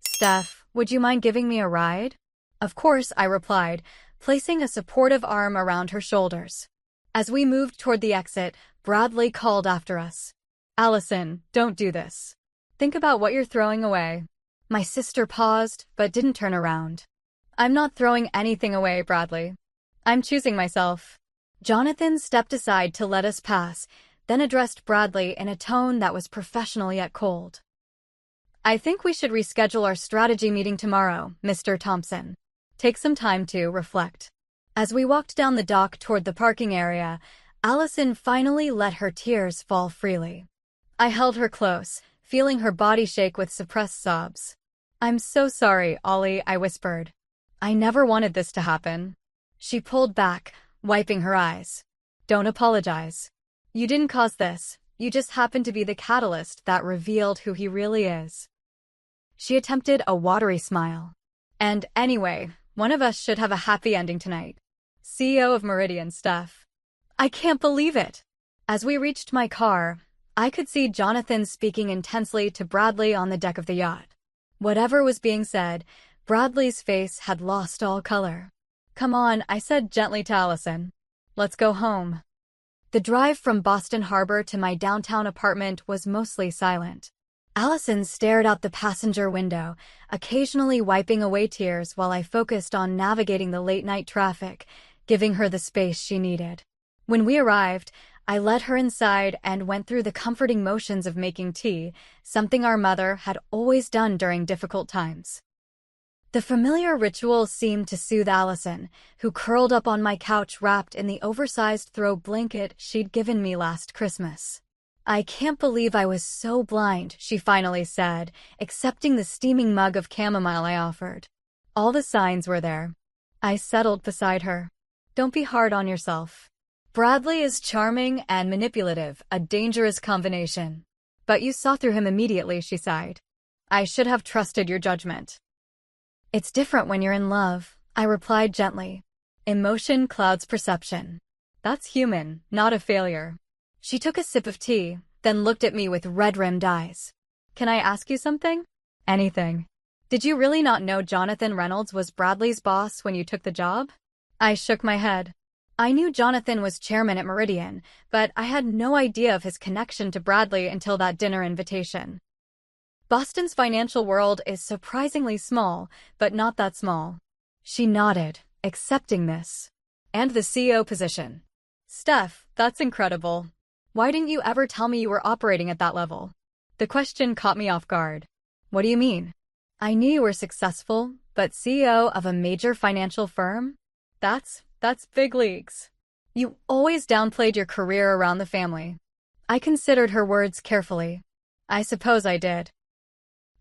Steph, Would you mind giving me a ride? Of course, I replied, placing a supportive arm around her shoulders. As we moved toward the exit, Bradley called after us. Allison, don't do this. Think about what you're throwing away. My sister paused, but didn't turn around. I'm not throwing anything away, Bradley. I'm choosing myself. Jonathan stepped aside to let us pass, then addressed Bradley in a tone that was professional yet cold. I think we should reschedule our strategy meeting tomorrow, Mr. Thompson. Take some time to reflect. As we walked down the dock toward the parking area, Allison finally let her tears fall freely. I held her close, feeling her body shake with suppressed sobs. I'm so sorry, Ollie, I whispered. I never wanted this to happen. She pulled back, wiping her eyes. Don't apologize. You didn't cause this. You just happened to be the catalyst that revealed who he really is. She attempted a watery smile. And anyway, one of us should have a happy ending tonight. CEO of Meridian Steph. I can't believe it. As we reached my car, I could see Jonathan speaking intensely to Bradley on the deck of the yacht. Whatever was being said, Bradley's face had lost all color. Come on, I said gently to Allison. Let's go home. The drive from Boston Harbor to my downtown apartment was mostly silent. Allison stared out the passenger window, occasionally wiping away tears while I focused on navigating the late-night traffic, giving her the space she needed. When we arrived, I led her inside and went through the comforting motions of making tea, something our mother had always done during difficult times. The familiar ritual seemed to soothe Allison, who curled up on my couch wrapped in the oversized throw blanket she'd given me last Christmas. I can't believe I was so blind, she finally said, accepting the steaming mug of chamomile I offered. All the signs were there. I settled beside her. Don't be hard on yourself. Bradley is charming and manipulative, a dangerous combination. But you saw through him immediately, she sighed. I should have trusted your judgment. It's different when you're in love, I replied gently. Emotion clouds perception. That's human, not a failure. She took a sip of tea, then looked at me with red-rimmed eyes. Can I ask you something? Anything. Did you really not know Jonathan Reynolds was Bradley's boss when you took the job? I shook my head. I knew Jonathan was chairman at Meridian, but I had no idea of his connection to Bradley until that dinner invitation. Boston's financial world is surprisingly small, but not that small. She nodded, accepting this. And the CEO position. Steph, that's incredible. Why didn't you ever tell me you were operating at that level? The question caught me off guard. What do you mean? I knew you were successful, but CEO of a major financial firm? That's big leagues. You always downplayed your career around the family. I considered her words carefully. I suppose I did.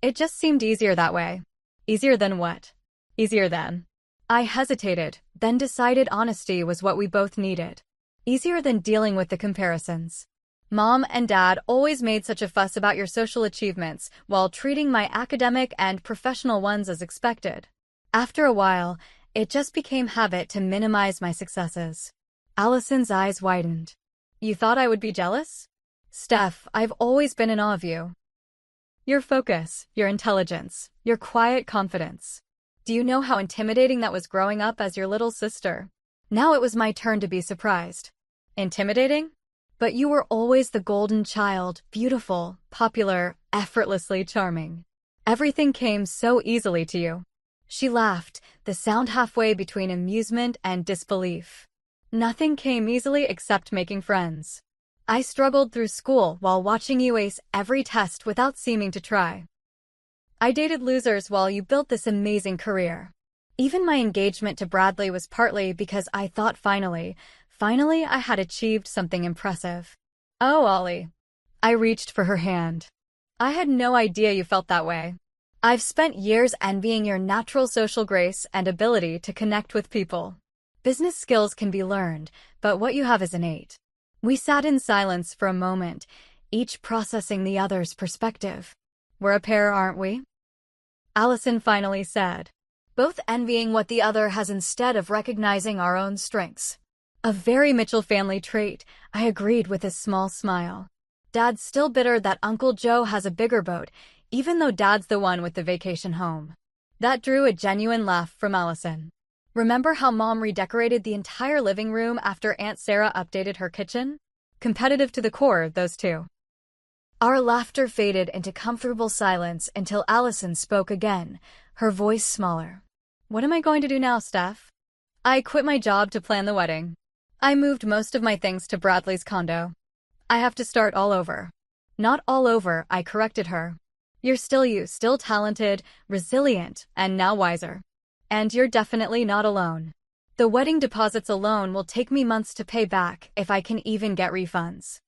It just seemed easier that way. Easier than what? Easier than. I hesitated, then decided honesty was what we both needed. Easier than dealing with the comparisons. Mom and Dad always made such a fuss about your social achievements while treating my academic and professional ones as expected. After a while, it just became habit to minimize my successes. Allison's eyes widened. You thought I would be jealous? Steph, I've always been in awe of you. Your focus, your intelligence, your quiet confidence. Do you know how intimidating that was growing up as your little sister? Now it was my turn to be surprised. Intimidating? But you were always the golden child, beautiful, popular, effortlessly charming. Everything came so easily to you. She laughed, the sound halfway between amusement and disbelief. Nothing came easily except making friends. I struggled through school while watching you ace every test without seeming to try. I dated losers while you built this amazing career. Even my engagement to Bradley was partly because I thought finally I had achieved something impressive. Oh, Ollie. I reached for her hand. I had no idea you felt that way. I've spent years envying your natural social grace and ability to connect with people. Business skills can be learned, but what you have is innate. We sat in silence for a moment, each processing the other's perspective. We're a pair, aren't we? Allison finally said, both envying what the other has instead of recognizing our own strengths. A very Mitchell family trait, I agreed with a small smile. Dad's still bitter that Uncle Joe has a bigger boat, even though Dad's the one with the vacation home. That drew a genuine laugh from Allison. Remember how Mom redecorated the entire living room after Aunt Sarah updated her kitchen? Competitive to the core, those two. Our laughter faded into comfortable silence until Allison spoke again, her voice smaller. What am I going to do now, Steph? I quit my job to plan the wedding. I moved most of my things to Bradley's condo. I have to start all over. Not all over, I corrected her. You're still you, still talented, resilient, and now wiser. And you're definitely not alone. The wedding deposits alone will take me months to pay back if I can even get refunds.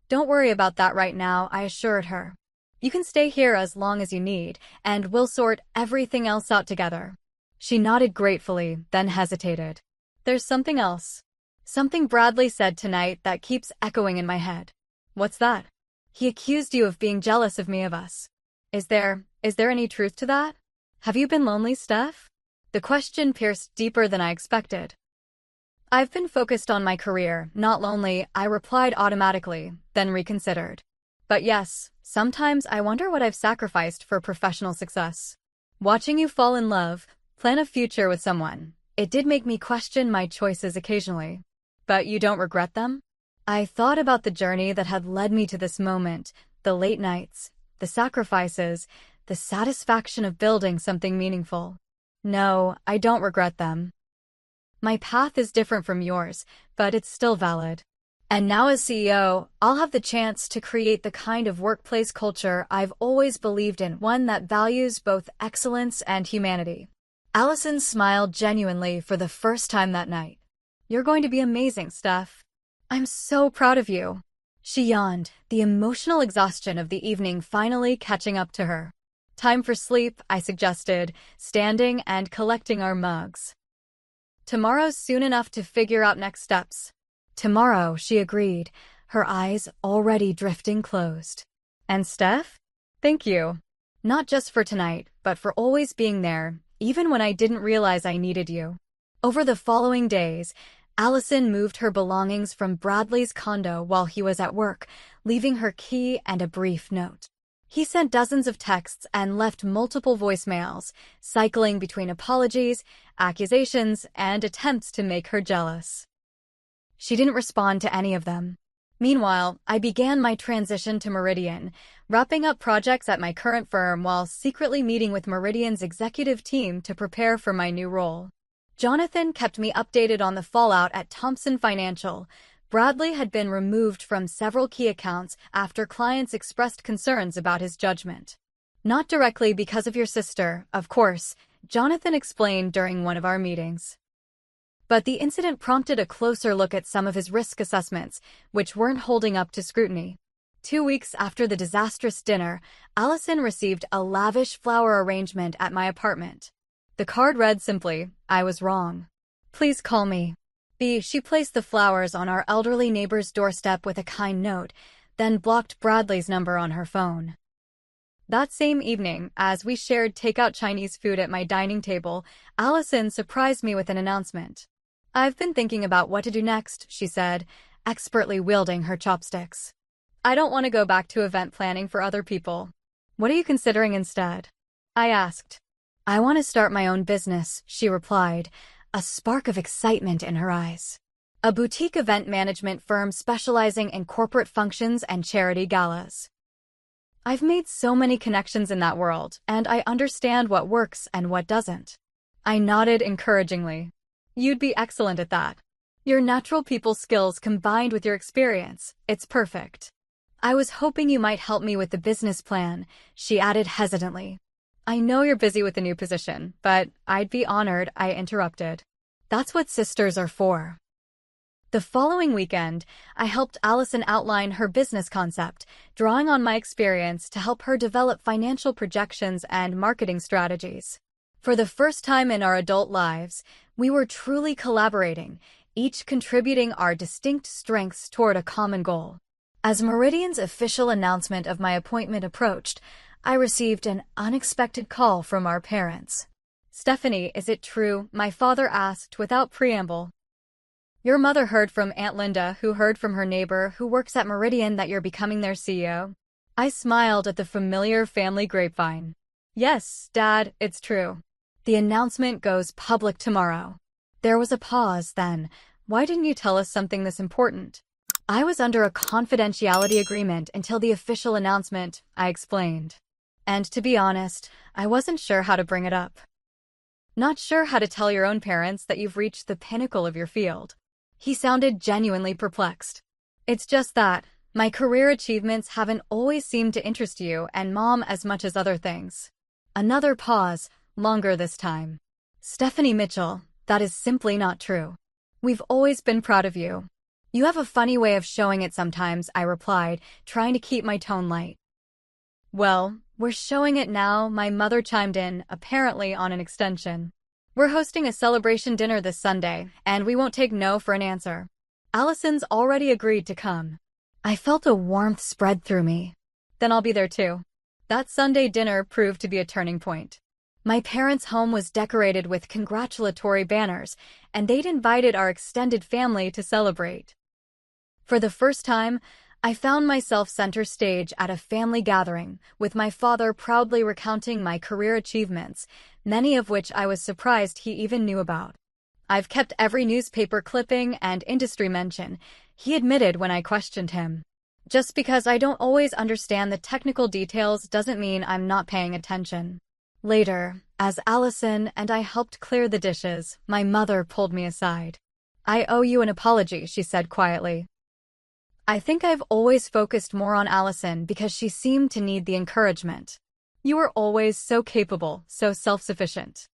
Don't worry about that right now, I assured her. You can stay here as long as you need, and we'll sort everything else out together. She nodded gratefully, then hesitated. There's something else. Something Bradley said tonight that keeps echoing in my head. What's that? He accused you of being jealous of me of us. Is there any truth to that? Have you been lonely, Steph? The question pierced deeper than I expected. I've been focused on my career, not lonely, I replied automatically, then reconsidered. But yes, sometimes I wonder what I've sacrificed for professional success. Watching you fall in love, plan a future with someone, it did make me question my choices occasionally. But you don't regret them? I thought about the journey that had led me to this moment, the late nights, the sacrifices, the satisfaction of building something meaningful. No, I don't regret them. My path is different from yours, but it's still valid. And now as CEO, I'll have the chance to create the kind of workplace culture I've always believed in, one that values both excellence and humanity. Allison smiled genuinely for the first time that night. You're going to be amazing, Steph. I'm so proud of you. She yawned, the emotional exhaustion of the evening finally catching up to her. Time for sleep, I suggested, standing and collecting our mugs. Tomorrow's soon enough to figure out next steps. Tomorrow, she agreed, her eyes already drifting closed. And Steph? Thank you. Not just for tonight, but for always being there, even when I didn't realize I needed you. Over the following days, Allison moved her belongings from Bradley's condo while he was at work, leaving her key and a brief note. He sent dozens of texts and left multiple voicemails, cycling between apologies, accusations, and attempts to make her jealous. She didn't respond to any of them. Meanwhile, I began my transition to Meridian, wrapping up projects at my current firm while secretly meeting with Meridian's executive team to prepare for my new role. Jonathan kept me updated on the fallout at Thompson Financial. Bradley had been removed from several key accounts after clients expressed concerns about his judgment. Not directly because of your sister, of course, Jonathan explained during one of our meetings. But the incident prompted a closer look at some of his risk assessments, which weren't holding up to scrutiny. 2 weeks after the disastrous dinner, Allison received a lavish flower arrangement at my apartment. The card read simply, I was wrong. Please call me. She placed the flowers on our elderly neighbor's doorstep with a kind note, then blocked Bradley's number on her phone. That same evening, as we shared takeout Chinese food at my dining table, Allison surprised me with an announcement. I've been thinking about what to do next, she said, expertly wielding her chopsticks. I don't want to go back to event planning for other people. What are you considering instead? I asked. I want to start my own business, she replied, a spark of excitement in her eyes. A boutique event management firm specializing in corporate functions and charity galas. I've made so many connections in that world, and I understand what works and what doesn't. I nodded encouragingly. You'd be excellent at that. Your natural people skills combined with your experience, it's perfect. I was hoping you might help me with the business plan, she added hesitantly. I know you're busy with the new position, but I'd be honored, I interrupted. That's what sisters are for. The following weekend, I helped Allison outline her business concept, drawing on my experience to help her develop financial projections and marketing strategies. For the first time in our adult lives, we were truly collaborating, each contributing our distinct strengths toward a common goal. As Meridian's official announcement of my appointment approached, I received an unexpected call from our parents. Stephanie, is it true? My father asked without preamble. Your mother heard from Aunt Linda, who heard from her neighbor who works at Meridian that you're becoming their CEO. I smiled at the familiar family grapevine. Yes, Dad, it's true. The announcement goes public tomorrow. There was a pause then. Why didn't you tell us something this important? I was under a confidentiality agreement until the official announcement, I explained. And to be honest, I wasn't sure how to bring it up. Not sure how to tell your own parents that you've reached the pinnacle of your field. He sounded genuinely perplexed. It's just that my career achievements haven't always seemed to interest you and Mom as much as other things. Another pause, longer this time. Stephanie Mitchell, that is simply not true. We've always been proud of you. You have a funny way of showing it sometimes, I replied, trying to keep my tone light. Well, we're showing it now, my mother chimed in, apparently on an extension. We're hosting a celebration dinner this Sunday, and we won't take no for an answer. Allison's already agreed to come. I felt a warmth spread through me. Then I'll be there too. That Sunday dinner proved to be a turning point. My parents' home was decorated with congratulatory banners, and they'd invited our extended family to celebrate. For the first time, I found myself center stage at a family gathering, with my father proudly recounting my career achievements, many of which I was surprised he even knew about. I've kept every newspaper clipping and industry mention, he admitted when I questioned him. Just because I don't always understand the technical details doesn't mean I'm not paying attention. Later, as Allison and I helped clear the dishes, my mother pulled me aside. I owe you an apology, she said quietly. I think I've always focused more on Allison because she seemed to need the encouragement. You were always so capable, so self-sufficient.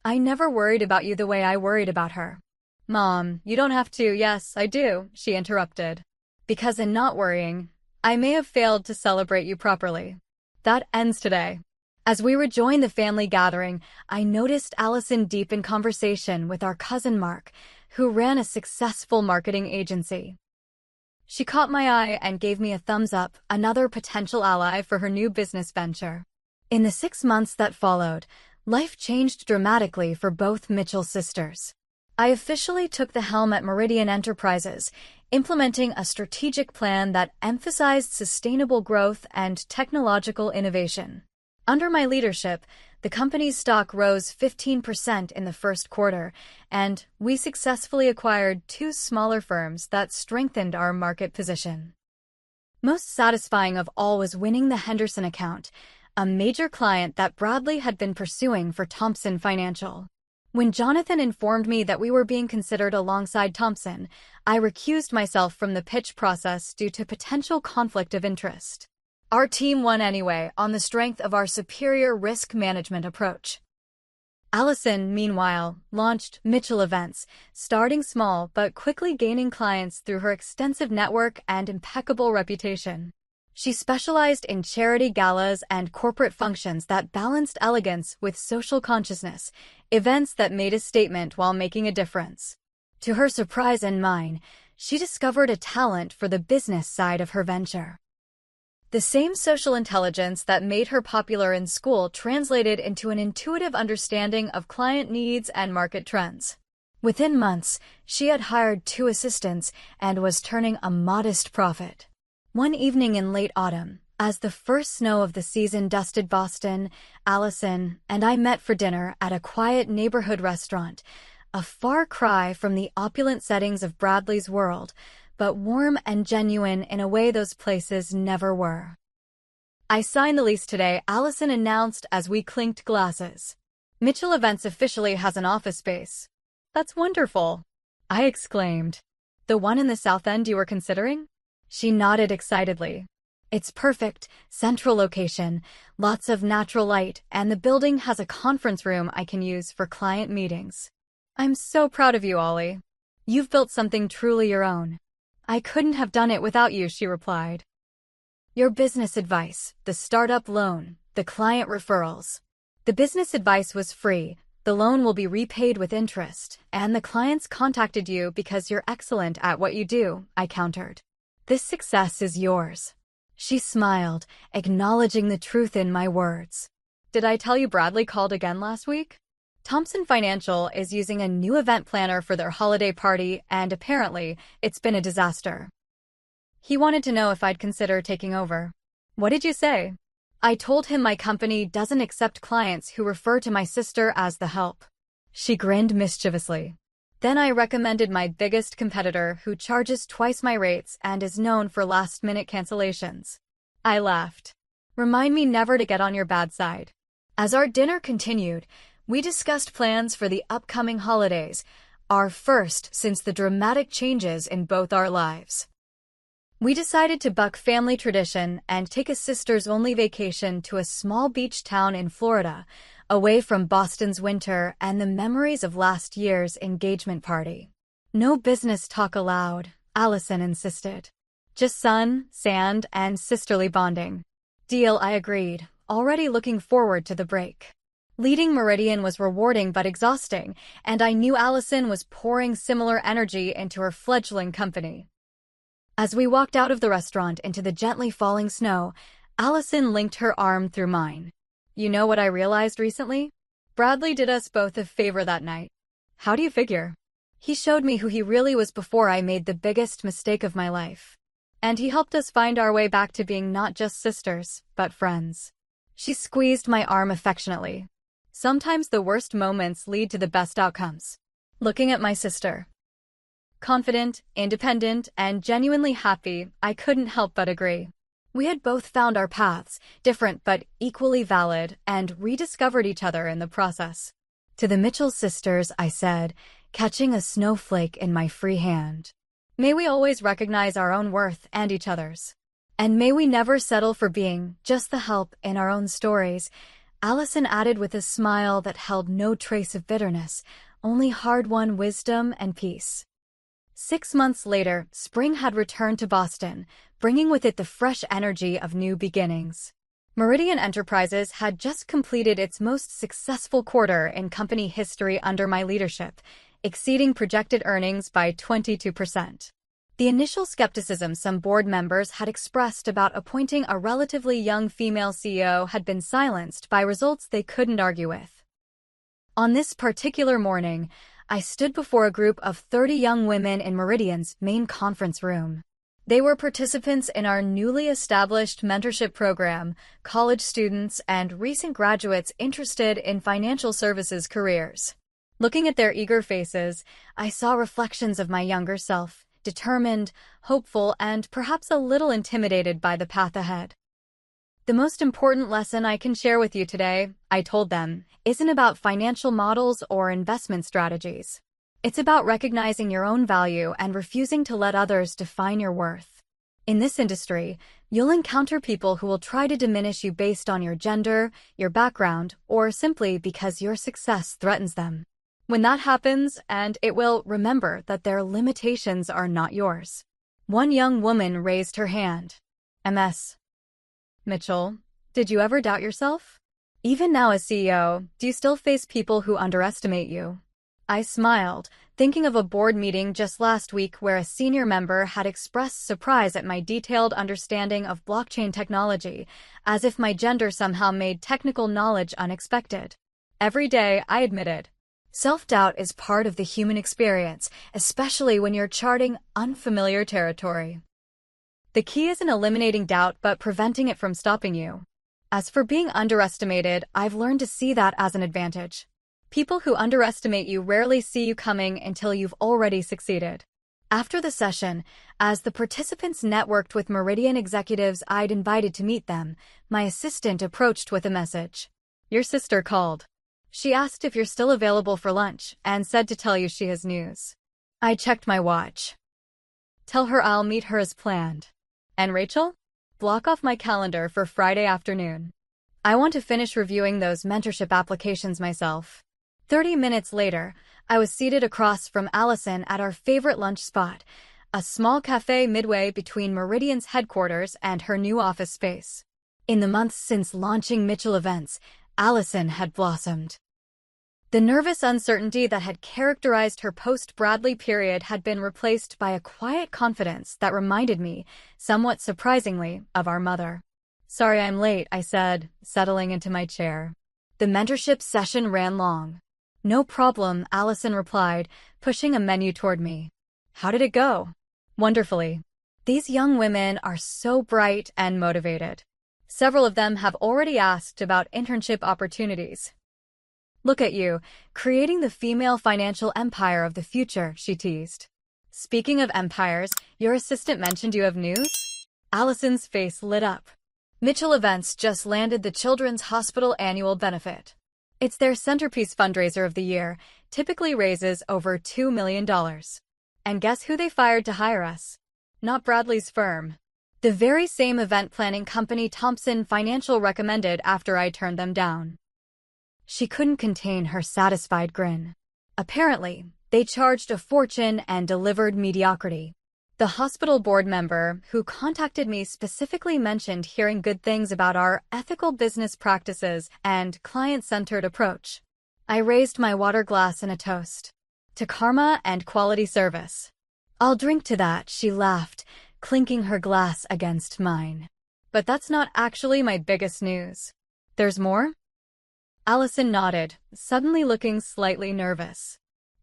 I never worried about you the way I worried about her. Mom, you don't have to. Yes, I do, she interrupted. Because in not worrying, I may have failed to celebrate you properly. That ends today. As we rejoined the family gathering, I noticed Allison deep in conversation with our cousin Mark, who ran a successful marketing agency. She caught my eye and gave me a thumbs up, another potential ally for her new business venture. In the 6 months that followed, life changed dramatically for both Mitchell sisters. I officially took the helm at Meridian Enterprises, implementing a strategic plan that emphasized sustainable growth and technological innovation. Under my leadership, the company's stock rose 15% in the first quarter, and we successfully acquired 2 smaller firms that strengthened our market position. Most satisfying of all was winning the Henderson account, a major client that Bradley had been pursuing for Thompson Financial. When Jonathan informed me that we were being considered alongside Thompson, I recused myself from the pitch process due to potential conflict of interest. Our team won anyway, on the strength of our superior risk management approach. Allison, meanwhile, launched Mitchell Events, starting small but quickly gaining clients through her extensive network and impeccable reputation. She specialized in charity galas and corporate functions that balanced elegance with social consciousness, events that made a statement while making a difference. To her surprise and mine, she discovered a talent for the business side of her venture. The same social intelligence that made her popular in school translated into an intuitive understanding of client needs and market trends. Within months, she had hired 2 assistants and was turning a modest profit. One evening in late autumn, as the first snow of the season dusted Boston, Allison and I met for dinner at a quiet neighborhood restaurant, a far cry from the opulent settings of Bradley's world, but warm and genuine in a way those places never were. I signed the lease today, Allison announced as we clinked glasses. Mitchell Events officially has an office space. That's wonderful, I exclaimed. The one in the South End you were considering? She nodded excitedly. It's perfect, central location, lots of natural light, and the building has a conference room I can use for client meetings. I'm so proud of you, Ollie. You've built something truly your own. I couldn't have done it without you, she replied. Your business advice, the startup loan, the client referrals. The business advice was free, the loan will be repaid with interest, and the clients contacted you because you're excellent at what you do, I countered. This success is yours. She smiled, acknowledging the truth in my words. Did I tell you Bradley called again last week? Thompson Financial is using a new event planner for their holiday party, and apparently, it's been a disaster. He wanted to know if I'd consider taking over. What did you say? I told him my company doesn't accept clients who refer to my sister as the help. She grinned mischievously. Then I recommended my biggest competitor, who charges twice my rates and is known for last-minute cancellations. I laughed. Remind me never to get on your bad side. As our dinner continued, we discussed plans for the upcoming holidays, our first since the dramatic changes in both our lives. We decided to buck family tradition and take a sisters-only vacation to a small beach town in Florida, away from Boston's winter and the memories of last year's engagement party. No business talk allowed, Allison insisted. Just sun, sand, and sisterly bonding. Deal, I agreed, already looking forward to the break. Leading Meridian was rewarding but exhausting, and I knew Allison was pouring similar energy into her fledgling company. As we walked out of the restaurant into the gently falling snow, Allison linked her arm through mine. You know what I realized recently? Bradley did us both a favor that night. How do you figure? He showed me who he really was before I made the biggest mistake of my life. And he helped us find our way back to being not just sisters, but friends. She squeezed my arm affectionately. Sometimes the worst moments lead to the best outcomes. Looking at my sister, confident, independent, and genuinely happy, I couldn't help but agree. We had both found our paths, different but equally valid, and rediscovered each other in the process. To the Mitchell sisters, I said, catching a snowflake in my free hand. May we always recognize our own worth and each other's. And may we never settle for being just the help in our own stories, Allison added with a smile that held no trace of bitterness, only hard-won wisdom and peace. 6 months later, spring had returned to Boston, bringing with it the fresh energy of new beginnings. Meridian Enterprises had just completed its most successful quarter in company history under my leadership, exceeding projected earnings by 22%. The initial skepticism some board members had expressed about appointing a relatively young female CEO had been silenced by results they couldn't argue with. On this particular morning, I stood before a group of 30 young women in Meridian's main conference room. They were participants in our newly established mentorship program, college students, and recent graduates interested in financial services careers. Looking at their eager faces, I saw reflections of my younger self, determined, hopeful, and perhaps a little intimidated by the path ahead. The most important lesson I can share with you today, I told them, isn't about financial models or investment strategies. It's about recognizing your own value and refusing to let others define your worth. In this industry, you'll encounter people who will try to diminish you based on your gender, your background, or simply because your success threatens them. When that happens, and it will, remember that their limitations are not yours. One young woman raised her hand. Ms. Mitchell, did you ever doubt yourself? Even now as CEO, do you still face people who underestimate you? I smiled, thinking of a board meeting just last week where a senior member had expressed surprise at my detailed understanding of blockchain technology, as if my gender somehow made technical knowledge unexpected. Every day, I admitted. Self-doubt is part of the human experience, especially when you're charting unfamiliar territory. The key isn't eliminating doubt but preventing it from stopping you. As for being underestimated, I've learned to see that as an advantage. People who underestimate you rarely see you coming until you've already succeeded. After the session, as the participants networked with Meridian executives I'd invited to meet them, my assistant approached with a message. Your sister called. She asked if you're still available for lunch and said to tell you she has news. I checked my watch. Tell her I'll meet her as planned. And Rachel? Block off my calendar for Friday afternoon. I want to finish reviewing those mentorship applications myself. 30 minutes later, I was seated across from Allison at our favorite lunch spot, a small cafe midway between Meridian's headquarters and her new office space. In the months since launching Mitchell Events, Allison had blossomed. The nervous uncertainty that had characterized her post-Bradley period had been replaced by a quiet confidence that reminded me, somewhat surprisingly, of our mother. Sorry I'm late, I said, settling into my chair. The mentorship session ran long. No problem, Allison replied, pushing a menu toward me. How did it go? Wonderfully. These young women are so bright and motivated. Several of them have already asked about internship opportunities. Look at you, creating the female financial empire of the future, she teased. Speaking of empires, your assistant mentioned you have news? Allison's face lit up. Mitchell Events just landed the Children's Hospital annual benefit. It's their centerpiece fundraiser of the year, typically raises over $2 million. And guess who they fired to hire us? Not Bradley's firm. The very same event planning company Thompson Financial recommended after I turned them down. She couldn't contain her satisfied grin. Apparently, they charged a fortune and delivered mediocrity. The hospital board member who contacted me specifically mentioned hearing good things about our ethical business practices and client-centered approach. I raised my water glass in a toast. To karma and quality service. I'll drink to that, she laughed, clinking her glass against mine. But that's not actually my biggest news. There's more? Allison nodded, suddenly looking slightly nervous.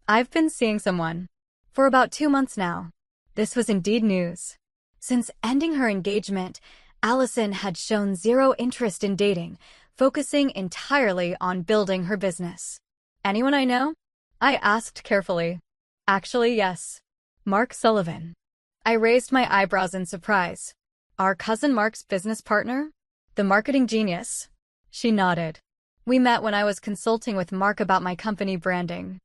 I've been seeing someone. For about 2 months now. This was indeed news. Since ending her engagement, Allison had shown zero interest in dating, focusing entirely on building her business. Anyone I know? I asked carefully. Actually, yes. Mark Sullivan. I raised my eyebrows in surprise. Our cousin Mark's business partner? The marketing genius? She nodded. We met when I was consulting with Mark about my company branding.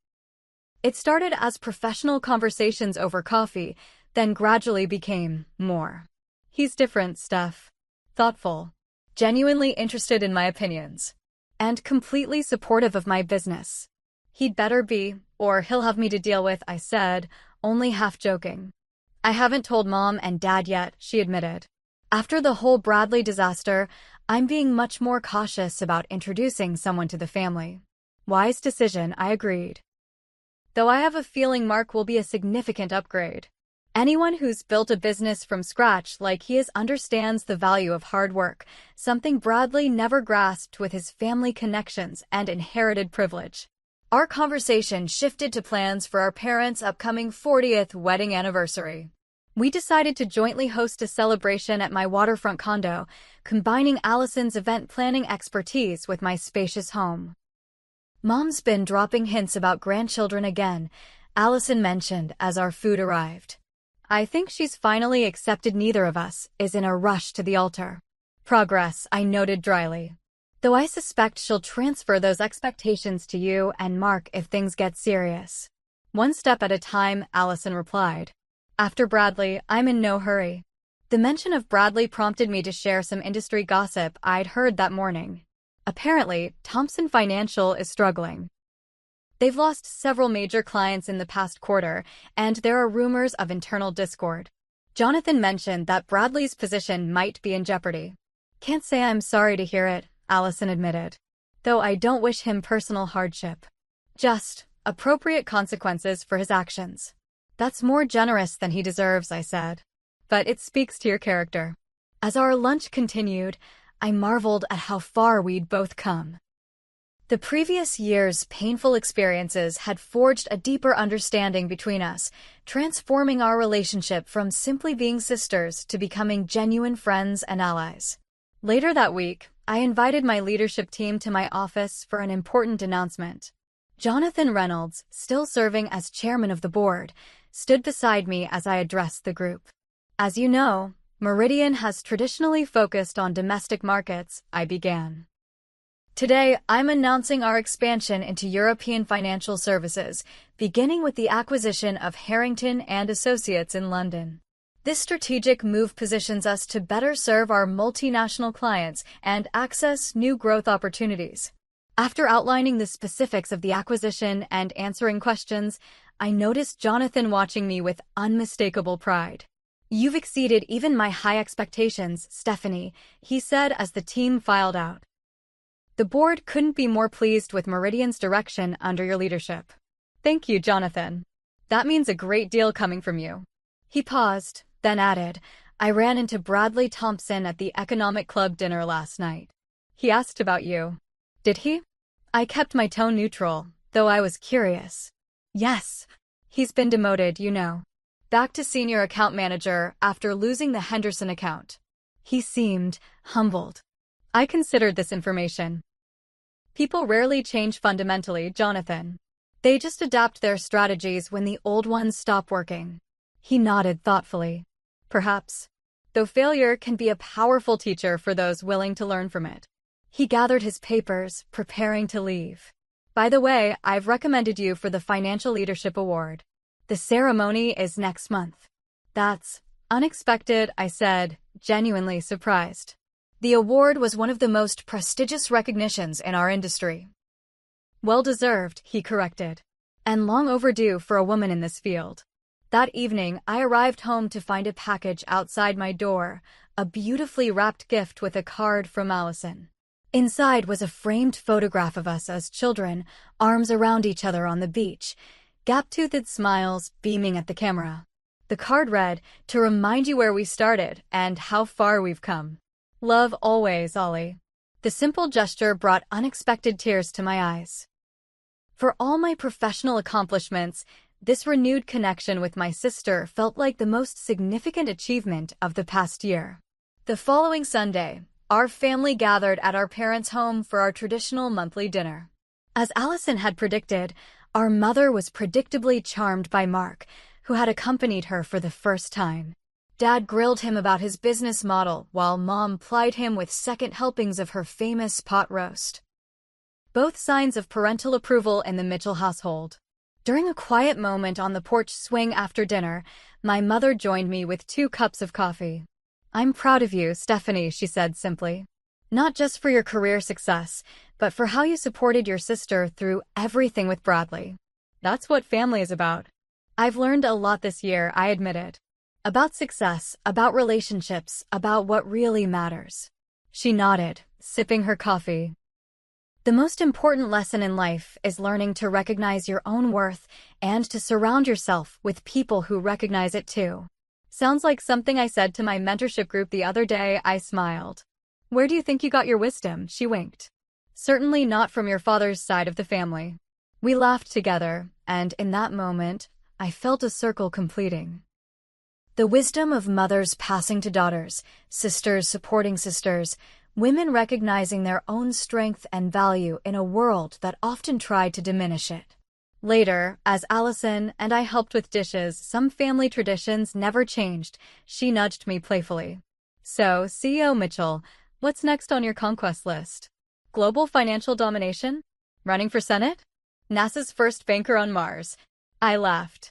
It started as professional conversations over coffee, then gradually became more. He's different, Steph. Thoughtful. Genuinely interested in my opinions. And completely supportive of my business. He'd better be, or he'll have me to deal with, I said, only half joking. I haven't told Mom and Dad yet, she admitted. After the whole Bradley disaster, I'm being much more cautious about introducing someone to the family. Wise decision, I agreed. Though I have a feeling Mark will be a significant upgrade. Anyone who's built a business from scratch like he is understands the value of hard work, something Bradley never grasped with his family connections and inherited privilege. Our conversation shifted to plans for our parents' upcoming 40th wedding anniversary. We decided to jointly host a celebration at my waterfront condo, combining Allison's event planning expertise with my spacious home. Mom's been dropping hints about grandchildren again, Allison mentioned as our food arrived. I think she's finally accepted neither of us is in a rush to the altar. Progress, I noted dryly. Though I suspect she'll transfer those expectations to you and Mark if things get serious. One step at a time, Allison replied. After Bradley, I'm in no hurry. The mention of Bradley prompted me to share some industry gossip I'd heard that morning. Apparently, Thompson Financial is struggling. They've lost several major clients in the past quarter, and there are rumors of internal discord. Jonathan mentioned that Bradley's position might be in jeopardy. Can't say I'm sorry to hear it, Allison admitted. Though I don't wish him personal hardship. Just appropriate consequences for his actions. That's more generous than he deserves, I said. But it speaks to your character. As our lunch continued, I marveled at how far we'd both come. The previous year's painful experiences had forged a deeper understanding between us, transforming our relationship from simply being sisters to becoming genuine friends and allies. Later that week, I invited my leadership team to my office for an important announcement. Jonathan Reynolds, still serving as chairman of the board, stood beside me as I addressed the group. As you know, Meridian has traditionally focused on domestic markets, I began. Today, I'm announcing our expansion into European financial services, beginning with the acquisition of Harrington and Associates in London. This strategic move positions us to better serve our multinational clients and access new growth opportunities. After outlining the specifics of the acquisition and answering questions, I noticed Jonathan watching me with unmistakable pride. You've exceeded even my high expectations, Stephanie, he said as the team filed out. The board couldn't be more pleased with Meridian's direction under your leadership. Thank you, Jonathan. That means a great deal coming from you. He paused, then added, I ran into Bradley Thompson at the Economic Club dinner last night. He asked about you. Did he? I kept my tone neutral, though I was curious. Yes. He's been demoted, you know. Back to senior account manager after losing the Henderson account. He seemed humbled. I considered this information. People rarely change fundamentally, Jonathan. They just adapt their strategies when the old ones stop working. He nodded thoughtfully. Perhaps. Though failure can be a powerful teacher for those willing to learn from it. He gathered his papers, preparing to leave. By the way, I've recommended you for the Financial Leadership Award. The ceremony is next month. That's unexpected, I said, genuinely surprised. The award was one of the most prestigious recognitions in our industry. Well-deserved, he corrected. And long overdue for a woman in this field. That evening, I arrived home to find a package outside my door, a beautifully wrapped gift with a card from Allison. Inside was a framed photograph of us as children, arms around each other on the beach, gap-toothed smiles beaming at the camera. The card read, "To remind you where we started and how far we've come. Love always, Ollie." The simple gesture brought unexpected tears to my eyes. For all my professional accomplishments, this renewed connection with my sister felt like the most significant achievement of the past year. The following Sunday, our family gathered at our parents' home for our traditional monthly dinner. As Allison had predicted, our mother was predictably charmed by Mark, who had accompanied her for the first time. Dad grilled him about his business model, while Mom plied him with second helpings of her famous pot roast. Both signs of parental approval in the Mitchell household. During a quiet moment on the porch swing after dinner, my mother joined me with 2 cups of coffee. "I'm proud of you, Stephanie," she said simply. "Not just for your career success, but for how you supported your sister through everything with Bradley. That's what family is about." I've learned a lot this year, I admitted. About success, about relationships, about what really matters. She nodded, sipping her coffee. The most important lesson in life is learning to recognize your own worth and to surround yourself with people who recognize it too. Sounds like something I said to my mentorship group the other day. I smiled. "Where do you think you got your wisdom?" She winked. "Certainly not from your father's side of the family." We laughed together, and in that moment, I felt a circle completing. The wisdom of mothers passing to daughters, sisters supporting sisters, women recognizing their own strength and value in a world that often tried to diminish it. Later, as Allison and I helped with dishes, some family traditions never changed. She nudged me playfully. "So, CEO Mitchell, what's next on your conquest list? Global financial domination? Running for Senate? NASA's first banker on Mars?" I laughed.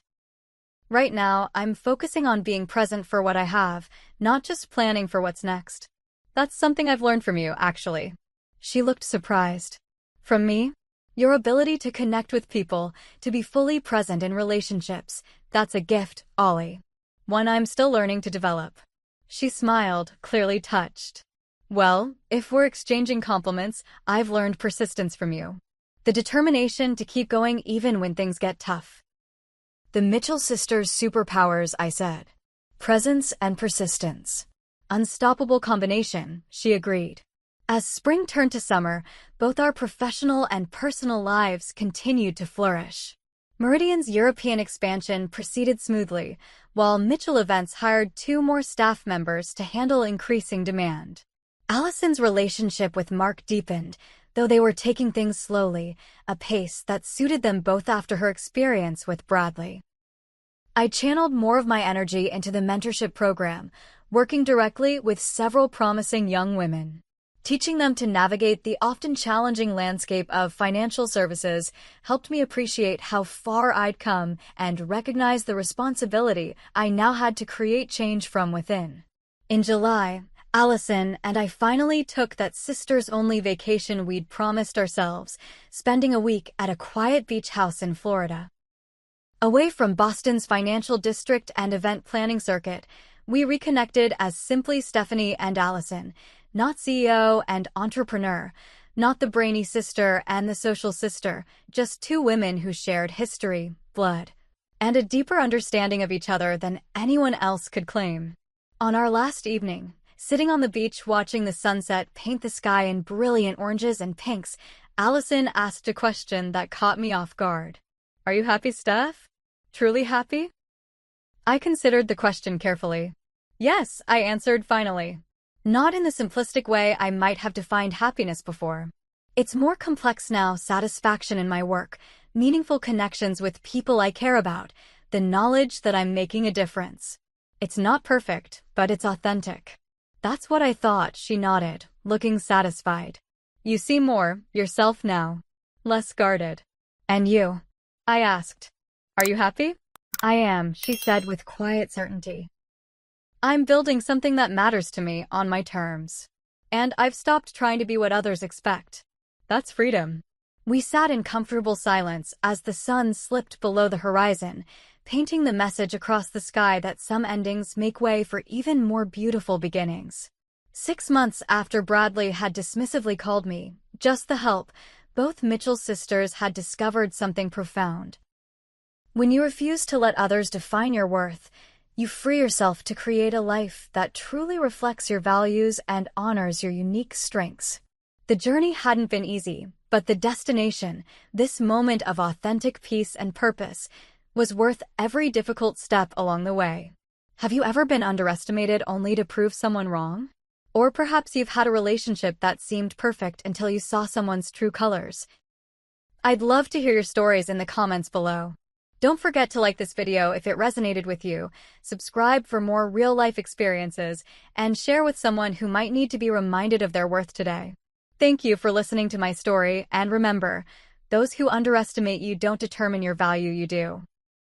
"Right now, I'm focusing on being present for what I have, not just planning for what's next." "That's something I've learned from you, actually." She looked surprised. "From me?" "Your ability to connect with people, to be fully present in relationships. That's a gift, Ollie. One I'm still learning to develop." She smiled, clearly touched. "Well, if we're exchanging compliments, I've learned persistence from you. The determination to keep going even when things get tough." "The Mitchell sisters' superpowers," I said. "Presence and persistence. Unstoppable combination," she agreed. As spring turned to summer, both our professional and personal lives continued to flourish. Meridian's European expansion proceeded smoothly, while Mitchell Events hired 2 more staff members to handle increasing demand. Allison's relationship with Mark deepened, though they were taking things slowly, a pace that suited them both after her experience with Bradley. I channeled more of my energy into the mentorship program, working directly with several promising young women. Teaching them to navigate the often challenging landscape of financial services helped me appreciate how far I'd come and recognize the responsibility I now had to create change from within. In July, Allison and I finally took that sisters-only vacation we'd promised ourselves, spending a week at a quiet beach house in Florida. Away from Boston's financial district and event planning circuit, we reconnected as simply Stephanie and Allison, not CEO and entrepreneur, not the brainy sister and the social sister, just 2 women who shared history, blood, and a deeper understanding of each other than anyone else could claim. On our last evening, sitting on the beach watching the sunset paint the sky in brilliant oranges and pinks, Allison asked a question that caught me off guard. "Are you happy, Steph? Truly happy?" I considered the question carefully. "Yes," I answered finally. Not in the simplistic way I might have defined happiness before. It's more complex now: satisfaction in my work, meaningful connections with people I care about, the knowledge that I'm making a difference. It's not perfect, but it's authentic. That's what I thought, she nodded, looking satisfied. You seem more yourself now. Less guarded. And you? I asked. Are you happy? I am, she said with quiet certainty. I'm building something that matters to me on my terms. And I've stopped trying to be what others expect. That's freedom. We sat in comfortable silence as the sun slipped below the horizon, painting the message across the sky that some endings make way for even more beautiful beginnings. 6 months after Bradley had dismissively called me just the help, both Mitchell sisters had discovered something profound. When you refuse to let others define your worth, you free yourself to create a life that truly reflects your values and honors your unique strengths. The journey hadn't been easy, but the destination, this moment of authentic peace and purpose, was worth every difficult step along the way. Have you ever been underestimated only to prove someone wrong? Or perhaps you've had a relationship that seemed perfect until you saw someone's true colors. I'd love to hear your stories in the comments below. Don't forget to like this video if it resonated with you, subscribe for more real-life experiences, and share with someone who might need to be reminded of their worth today. Thank you for listening to my story, and remember, those who underestimate you don't determine your value, you do.